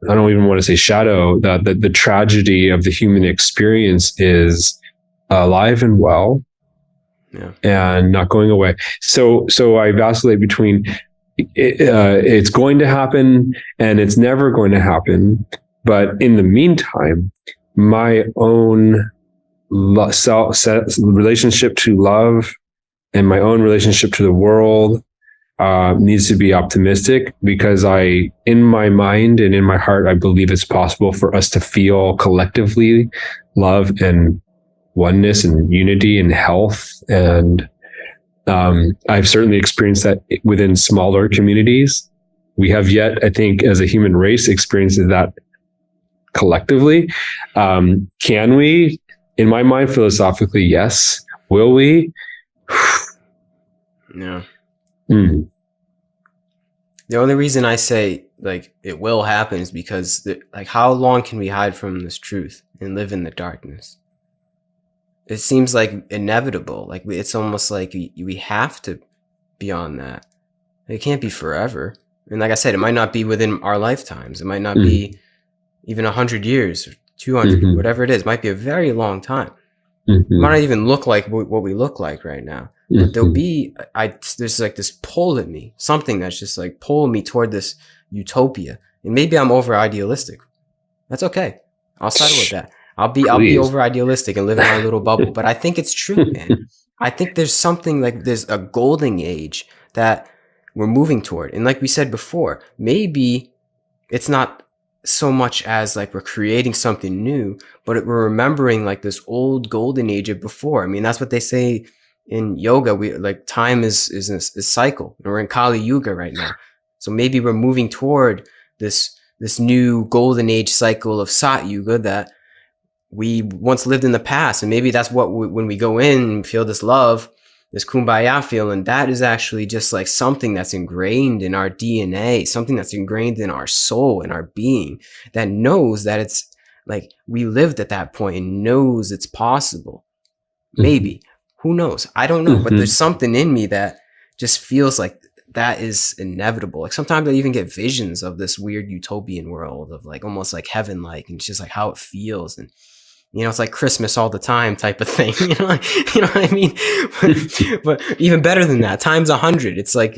I don't even want to say shadow, that the tragedy of the human experience is alive and well, and not going away. So I vacillate between it's going to happen and it's never going to happen. But in the meantime, my own relationship to love and my own relationship to the world needs to be optimistic, because in my mind and in my heart, I believe it's possible for us to feel collectively love and oneness and unity and health. And I've certainly experienced that within smaller communities. We have yet, I think, as a human race, experienced that collectively. Can we? In my mind, philosophically, yes. Will we? No. The only reason I say like it will happen is because like how long can we hide from this truth and live in the darkness? It seems like inevitable. Like it's almost like we have to be on that. It can't be forever. And like I said, it might not be within our lifetimes. It might not be even 100 years or 200, whatever it is. It might be a very long time. It might not even look like what we look like right now. But there'll be, there's like this pull at me, something that's just like pulling me toward this utopia. And maybe I'm over idealistic. That's okay. I'll settle with that. I'll be over idealistic and live in my little bubble. But I think it's true, man. I think there's something like there's a golden age that we're moving toward. And like we said before, maybe it's not so much as like we're creating something new, but we're remembering like this old golden age of before. I mean, that's what they say in yoga. We like time is a cycle. We're in Kali Yuga right now. So maybe we're moving toward this new golden age cycle of Sat Yuga that we once lived in the past. And maybe that's what when we go in and feel this love, this kumbaya feeling, that is actually just like something that's ingrained in our DNA, something that's ingrained in our soul and our being, that knows that it's like we lived at that point and knows it's possible. Maybe. Who knows? I don't know. But there's something in me that just feels like that is inevitable. Like sometimes I even get visions of this weird utopian world of like almost like heaven-like, and it's just like how it feels. And you know, it's like Christmas all the time type of thing. You know what I mean? But even better than that, times 100. It's like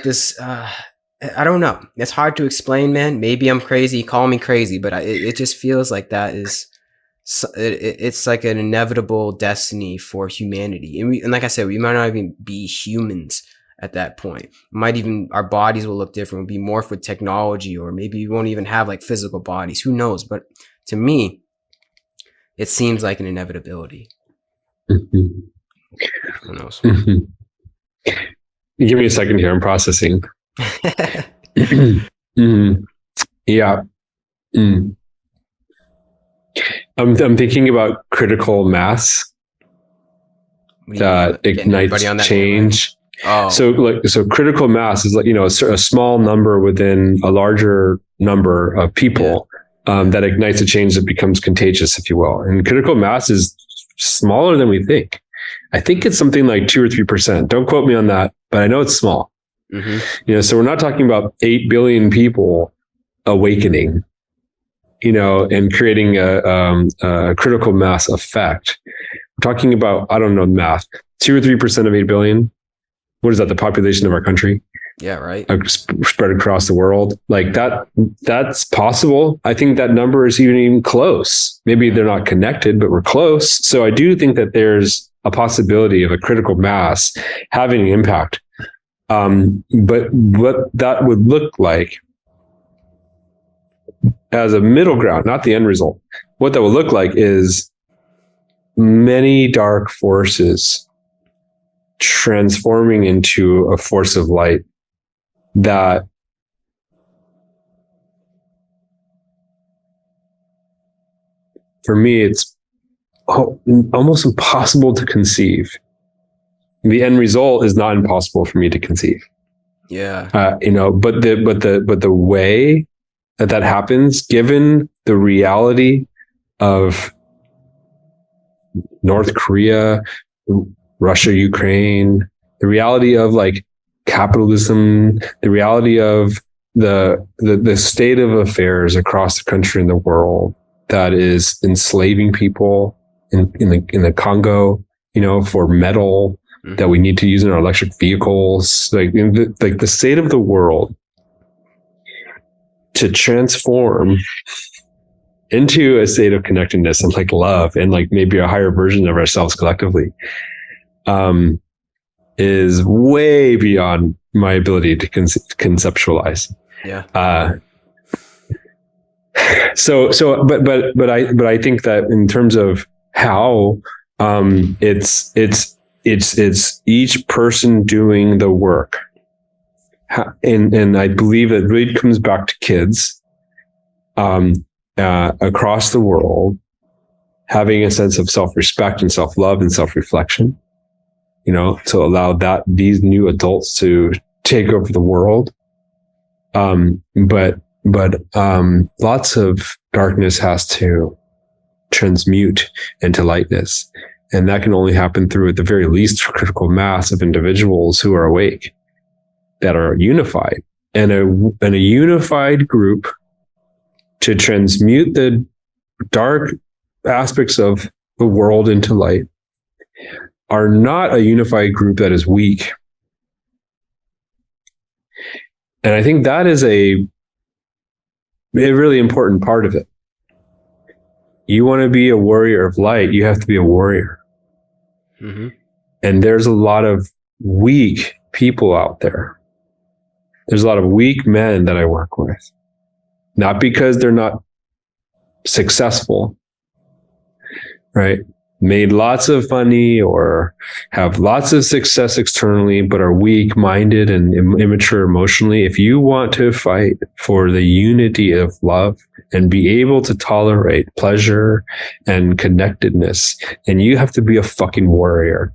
this. I don't know. It's hard to explain, man. Maybe I'm crazy. Call me crazy, but it just feels like that is. It's like an inevitable destiny for humanity, and like I said, we might not even be humans at that point. Our bodies will look different. We'll be morphed with technology, or maybe we won't even have like physical bodies. Who knows? But to me, it seems like an inevitability. Who knows? Give me a second here. I'm processing. Yeah. I'm thinking about critical mass that ignites change. Oh. So critical mass is like, you know, a small number within a larger number of people. That ignites a change that becomes contagious, if you will. And critical mass is smaller than we think. I think it's something like 2 or 3%. Don't quote me on that, but I know it's small. You know, so we're not talking about 8 billion people awakening, you know, and creating a critical mass effect. We're talking about, I don't know math, 2 or 3% of 8 billion. What is that? The population of our country? Yeah, right. Spread across the world, like that's possible. I think that number is even close. Maybe they're not connected, but we're close. So I do think that there's a possibility of a critical mass having an impact. But what that would look like as a middle ground, not the end result, what that would look like is many dark forces transforming into a force of light that for me, it's almost impossible to conceive. The end result is not impossible for me to conceive. Yeah. But the way that happens, given the reality of North Korea, Russia, Ukraine, the reality of like capitalism, the reality of the state of affairs across the country and the world that is enslaving people in the Congo, for metal that we need to use in our electric vehicles, like the state of the world to transform into a state of connectedness and like love and like maybe a higher version of ourselves collectively, is way beyond my ability to conceptualize. Yeah. But I think that in terms of how, it's each person doing the work. And I believe it really comes back to kids, across the world, having a sense of self-respect and self-love and self-reflection, to allow these new adults to take over the world. But lots of darkness has to transmute into lightness. And that can only happen through, at the very least, a critical mass of individuals who are awake, that are unified, and a unified group to transmute the dark aspects of the world into light are not a unified group that is weak. And I think that is a really important part of it. You want to be a warrior of light, you have to be a warrior. Mm-hmm. And there's a lot of weak people out there. There's a lot of weak men that I work with. Not because they're not successful, right? Made lots of money or have lots of success externally, but are weak-minded and immature emotionally. If you want to fight for the unity of love and be able to tolerate pleasure and connectedness, then you have to be a fucking warrior.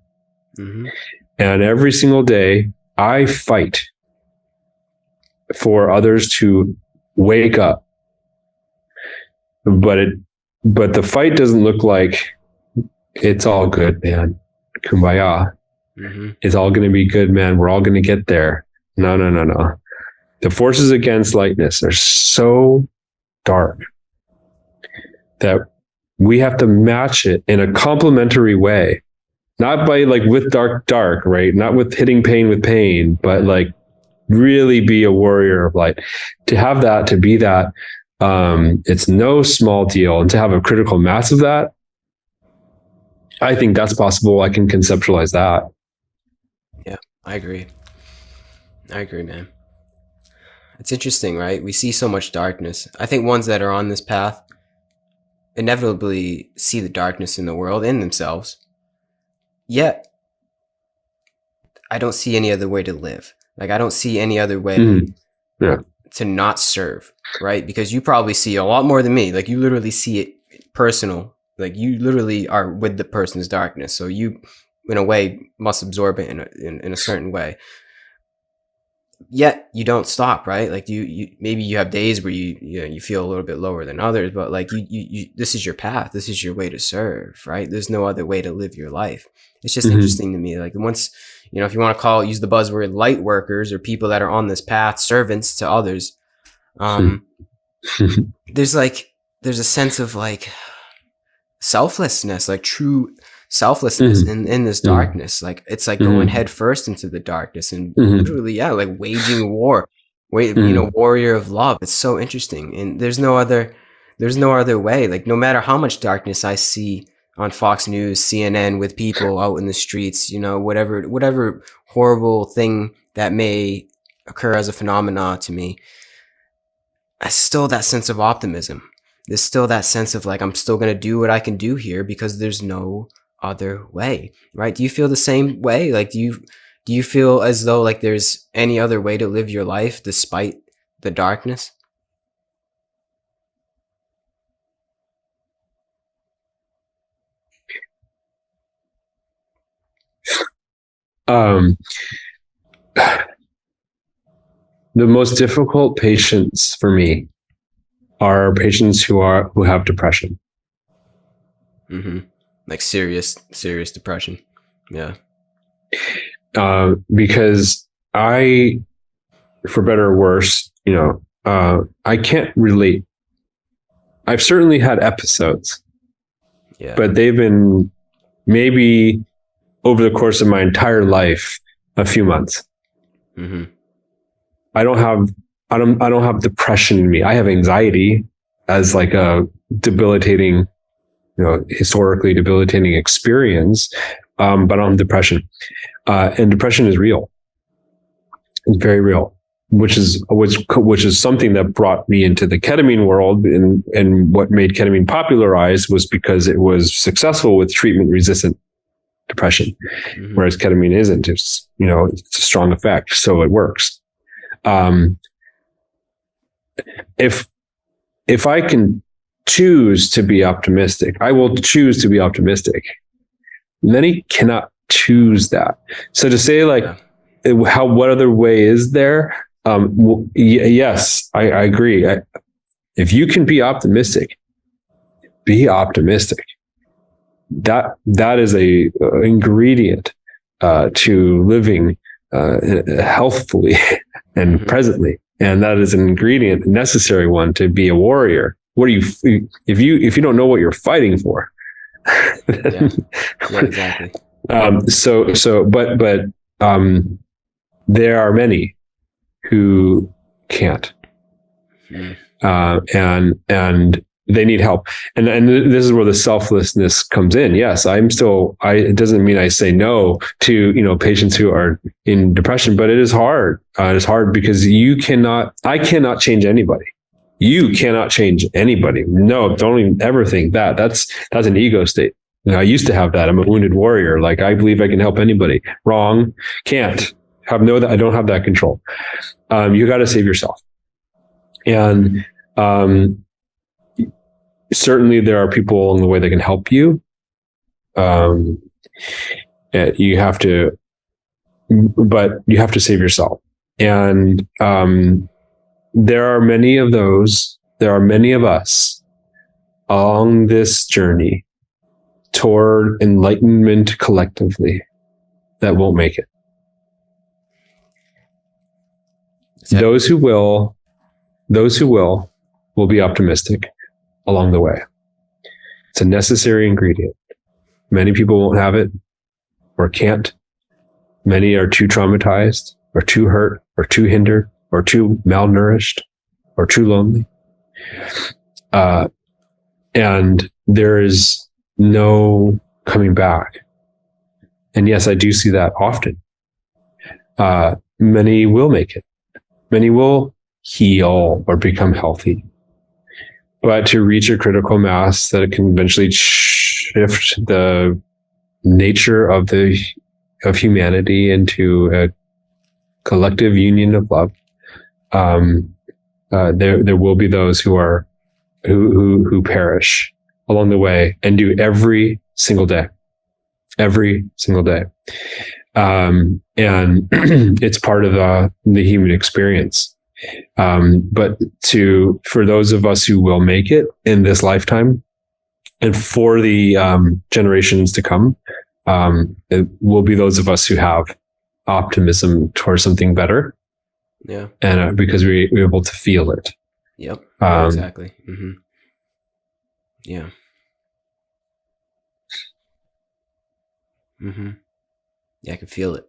Mm-hmm. And every single day, I fight for others to wake up. But the fight doesn't look like it's all good, man. Kumbaya. Mm-hmm. It's all going to be good, man. We're all going to get there. No. The forces against lightness are so dark that we have to match it in a complementary way. Not by like with dark, right? Not with hitting pain with pain, but like really be a warrior of light. To have that, to be that, it's no small deal. And to have a critical mass of that, I think that's possible. I can conceptualize that. Yeah, I agree, man. It's interesting, right? We see so much darkness. I think ones that are on this path inevitably see the darkness in the world, in themselves. Yet, I don't see any other way to live. Like, I don't see any other way to not serve, right? Because you probably see a lot more than me. Like, you literally see it personal. Like, you literally are with the person's darkness. So you, in a way, must absorb it in a certain way. Yet you don't stop, right? Like you maybe you have days where you feel a little bit lower than others, but like you this is your path. This is your way to serve, right? There's no other way to live your life. It's just interesting to me. Like once, if you want to use the buzzword light workers or people that are on this path, servants to others, there's a sense of like selflessness, like true selflessness in this darkness. Like it's like going head first into the darkness and literally, like waging war, warrior of love. It's so interesting. And there's no other way. Like no matter how much darkness I see on Fox News, CNN, with people out in the streets, whatever horrible thing that may occur as a phenomena to me, I still that sense of optimism. There's still that sense of like, I'm still going to do what I can do here because there's no other way, right? Do you feel the same way? Like, do you feel as though like there's any other way to live your life despite the darkness? Um, the most difficult patients for me are patients who have depression. Mm-hmm. Like serious depression. Yeah. Because for better or worse, I can't relate. I've certainly had episodes, but they've been maybe over the course of my entire life, a few months. Mm-hmm. I don't have depression in me. I have anxiety as like a debilitating, historically debilitating experience. But I don't have depression. And depression is real. It's very real, which is something that brought me into the ketamine world, and what made ketamine popularized was because it was successful with treatment resistant depression, whereas ketamine isn't. It's a strong effect, so it works. If I can choose to be optimistic, I will choose to be optimistic. Many cannot choose that. So to say what other way is there? Yes, I agree. If you can be optimistic, be optimistic. That is a ingredient to living healthfully and presently, and that is an ingredient, necessary one, to be a warrior. What are you if you don't know what you're fighting for? Yeah, exactly. But there are many who can't, and they need help. And this is where the selflessness comes in. Yes, it doesn't mean I say no to, patients who are in depression, but it is hard. It's hard because I cannot change anybody. You cannot change anybody. No, don't even ever think that. That's an ego state. I used to have that. I'm a wounded warrior. Like, I believe I can help anybody. Wrong. Can't. I don't have that control. You got to save yourself. And, certainly there are people along the way that can help you. You have to save yourself. And there are many of us along this journey toward enlightenment collectively that won't make it. Those who will be optimistic along the way. It's a necessary ingredient. Many people won't have it or can't. Many are too traumatized or too hurt or too hindered or too malnourished or too lonely. And there is no coming back. And yes, I do see that often. Many will make it. Many will heal or become healthy. But to reach a critical mass that can eventually shift the nature of humanity into a collective union of love, there will be those who perish along the way and do every single day. And it's part of the human experience. But for those of us who will make it in this lifetime, and for the generations to come, it will be those of us who have optimism towards something better. Yeah. And because we're able to feel it. Yep. Exactly. Mm-hmm. Yeah. Mm-hmm. Yeah, I can feel it.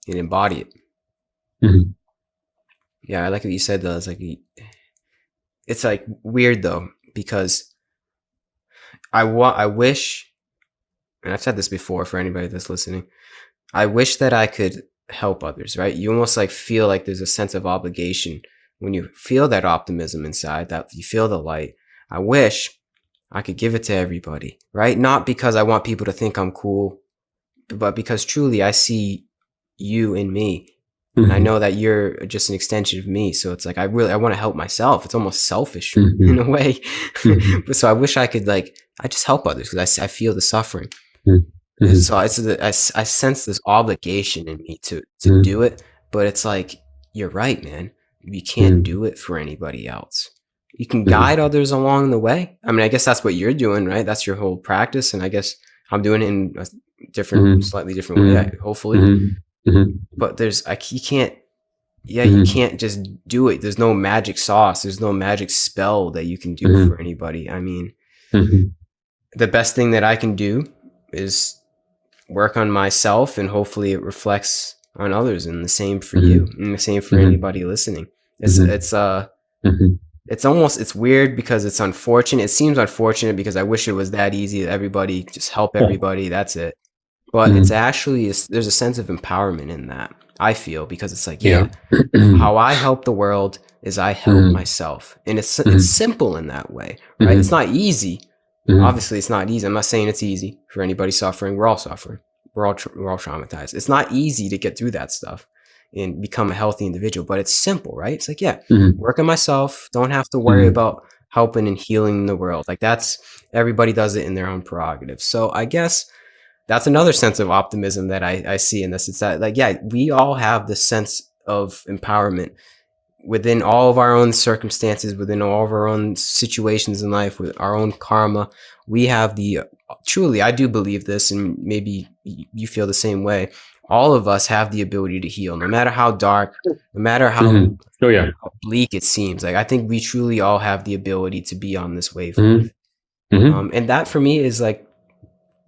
And embody it. Mm-hmm. Yeah, I like what you said though. It's like weird though, because I wish, and I've said this before for anybody that's listening, I wish that I could help others, right? You almost like feel like there's a sense of obligation when you feel that optimism inside, that you feel the light. I wish I could give it to everybody, right? Not because I want people to think I'm cool, but because truly I see you in me. And I know that you're just an extension of me. So it's like, I want to help myself. It's almost selfish in a way. But so I wish I could I just help others because I feel the suffering. So I sense this obligation in me to do it, but it's like, you're right, man. You can't do it for anybody else. You can guide others along the way. I mean, I guess that's what you're doing, right? That's your whole practice, and I guess I'm doing it in a different, slightly different way, hopefully. But you can't. Yeah, you can't just do it. There's no magic sauce. There's no magic spell that you can do for anybody. I mean, the best thing that I can do is work on myself, and hopefully it reflects on others, and the same for you, and the same for anybody listening. It's weird because it's unfortunate. It seems unfortunate because I wish it was that easy that everybody just help everybody. That's it. But it's actually, there's a sense of empowerment in that, I feel, because it's like, how I help the world is I help myself. And it's simple in that way, right? It's not easy. Obviously, it's not easy. I'm not saying it's easy for anybody suffering. We're all suffering. We're all traumatized. It's not easy to get through that stuff and become a healthy individual, but it's simple, right? It's like, work on myself. Don't have to worry about helping and healing the world. Like, everybody does it in their own prerogative. So I guess that's another sense of optimism that I see in this. It's that, like, we all have this sense of empowerment within all of our own circumstances, within all of our own situations in life, with our own karma. We have truly, I do believe this, and maybe you feel the same way. All of us have the ability to heal, no matter how dark, no matter how bleak it seems. Like, I think we truly all have the ability to be on this wavelength. And that for me is like,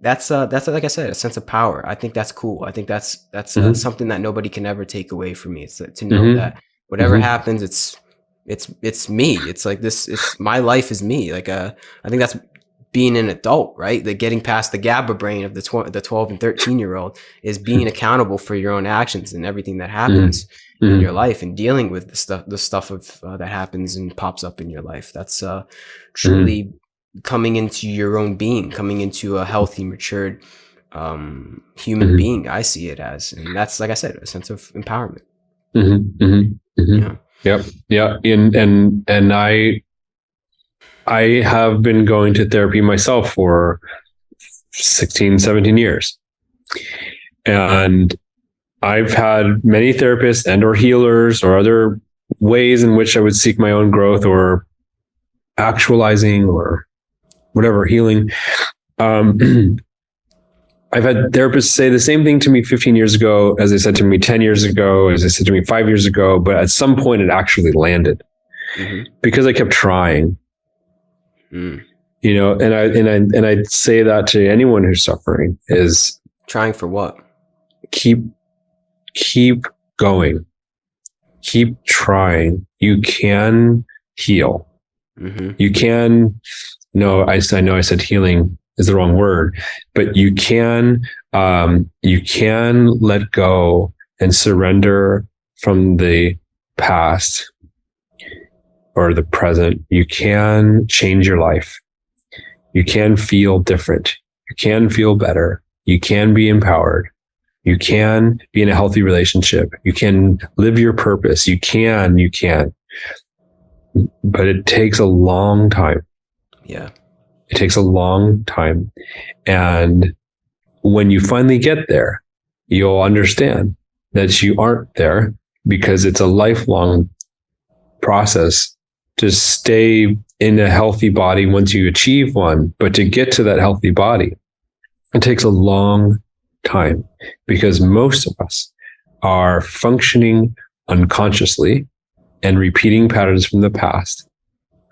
that's like I said, a sense of power. I think that's cool. I think that's something that nobody can ever take away from me. It's to know that whatever happens, it's me. It's like this. It's my life is me. Like, I think that's being an adult, right? Like, getting past the GABA brain of the 12 and 13-year-old is being accountable for your own actions and everything that happens in your life, and dealing with the stuff that happens and pops up in your life. That's truly coming into your own being, coming into a healthy, matured human being. I see it as, and that's, like I said, a sense of empowerment. Yeah. And I have been going to therapy myself for 16, 17 years. And I've had many therapists and or healers or other ways in which I would seek my own growth or actualizing or whatever, healing. I've had therapists say the same thing to me 15 years ago, as they said to me 10 years ago, as they said to me 5 years ago. But at some point it actually landed because I kept trying, and I'd say that to anyone who's suffering is trying for what? Keep going, keep trying. You can heal. You can, no, I know I said healing is the wrong word, but you can let go and surrender from the past or the present. You can change your life. You can feel different. You can feel better. You can be empowered. You can be in a healthy relationship. You can live your purpose. You can, but it takes a long time. Yeah. It takes a long time. And when you finally get there, you'll understand that you aren't there, because it's a lifelong process to stay in a healthy body once you achieve one. But to get to that healthy body, it takes a long time, because most of us are functioning unconsciously and repeating patterns from the past,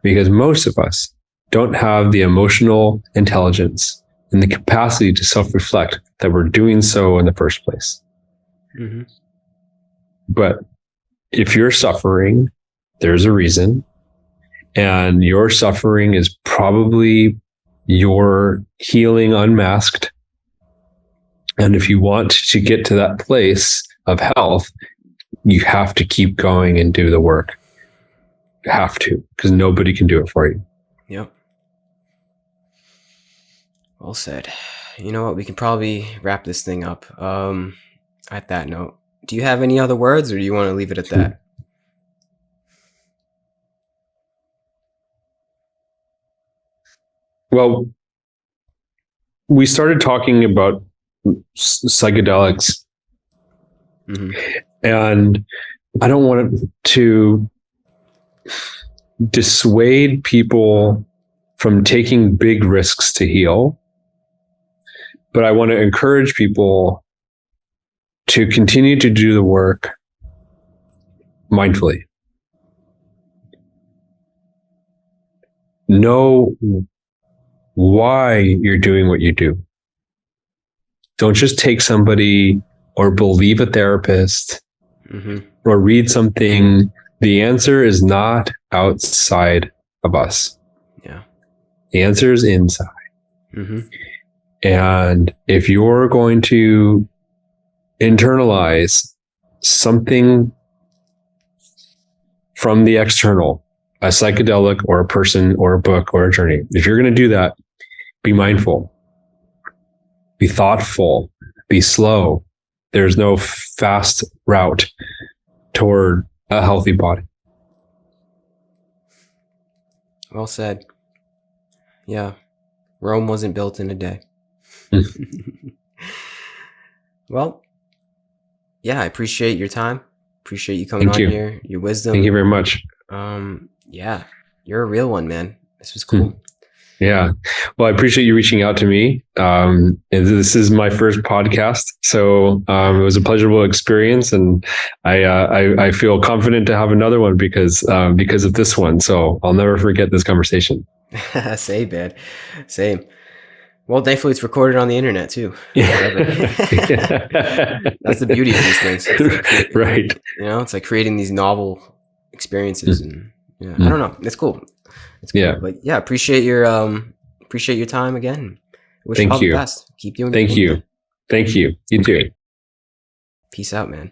because most of us don't have the emotional intelligence and the capacity to self-reflect that we're doing so in the first place. But if you're suffering, there's a reason, and your suffering is probably your healing unmasked. And if you want to get to that place of health, you have to keep going and do the work. You have to, because nobody can do it for you. Yep. Well said. You know what? We can probably wrap this thing up. At that note, do you have any other words, or do you want to leave it at that? Well, we started talking about psychedelics. Mm-hmm. And I don't want to dissuade people from taking big risks to heal, but I want to encourage people to continue to do the work mindfully. Know why you're doing what you do. Don't just take somebody or believe a therapist or read something. The answer is not outside of us. Yeah. The answer is inside. And if you're going to internalize something from the external, a psychedelic or a person or a book or a journey, if you're going to do that, be mindful, be thoughtful, be slow. There's no fast route toward a healthy body. Well said. Yeah. Rome wasn't built in a day. Well, yeah, I appreciate your time. Appreciate you coming on here, your wisdom. Thank you very much. Yeah, you're a real one, man. This was cool. Yeah. Well, I appreciate you reaching out to me. And this is my first podcast. So it was a pleasurable experience. And I feel confident to have another one because of this one. So I'll never forget this conversation. Same, man. Same. Well, thankfully it's recorded on the internet too. Yeah. That's the beauty of these things. Like, right. You know, it's like creating these novel experiences and yeah, I don't know. It's cool. It's cool. Yeah. But yeah, appreciate your time again. Wish you all the best. Keep doing Thank you. Thank you. You too. Peace out, man.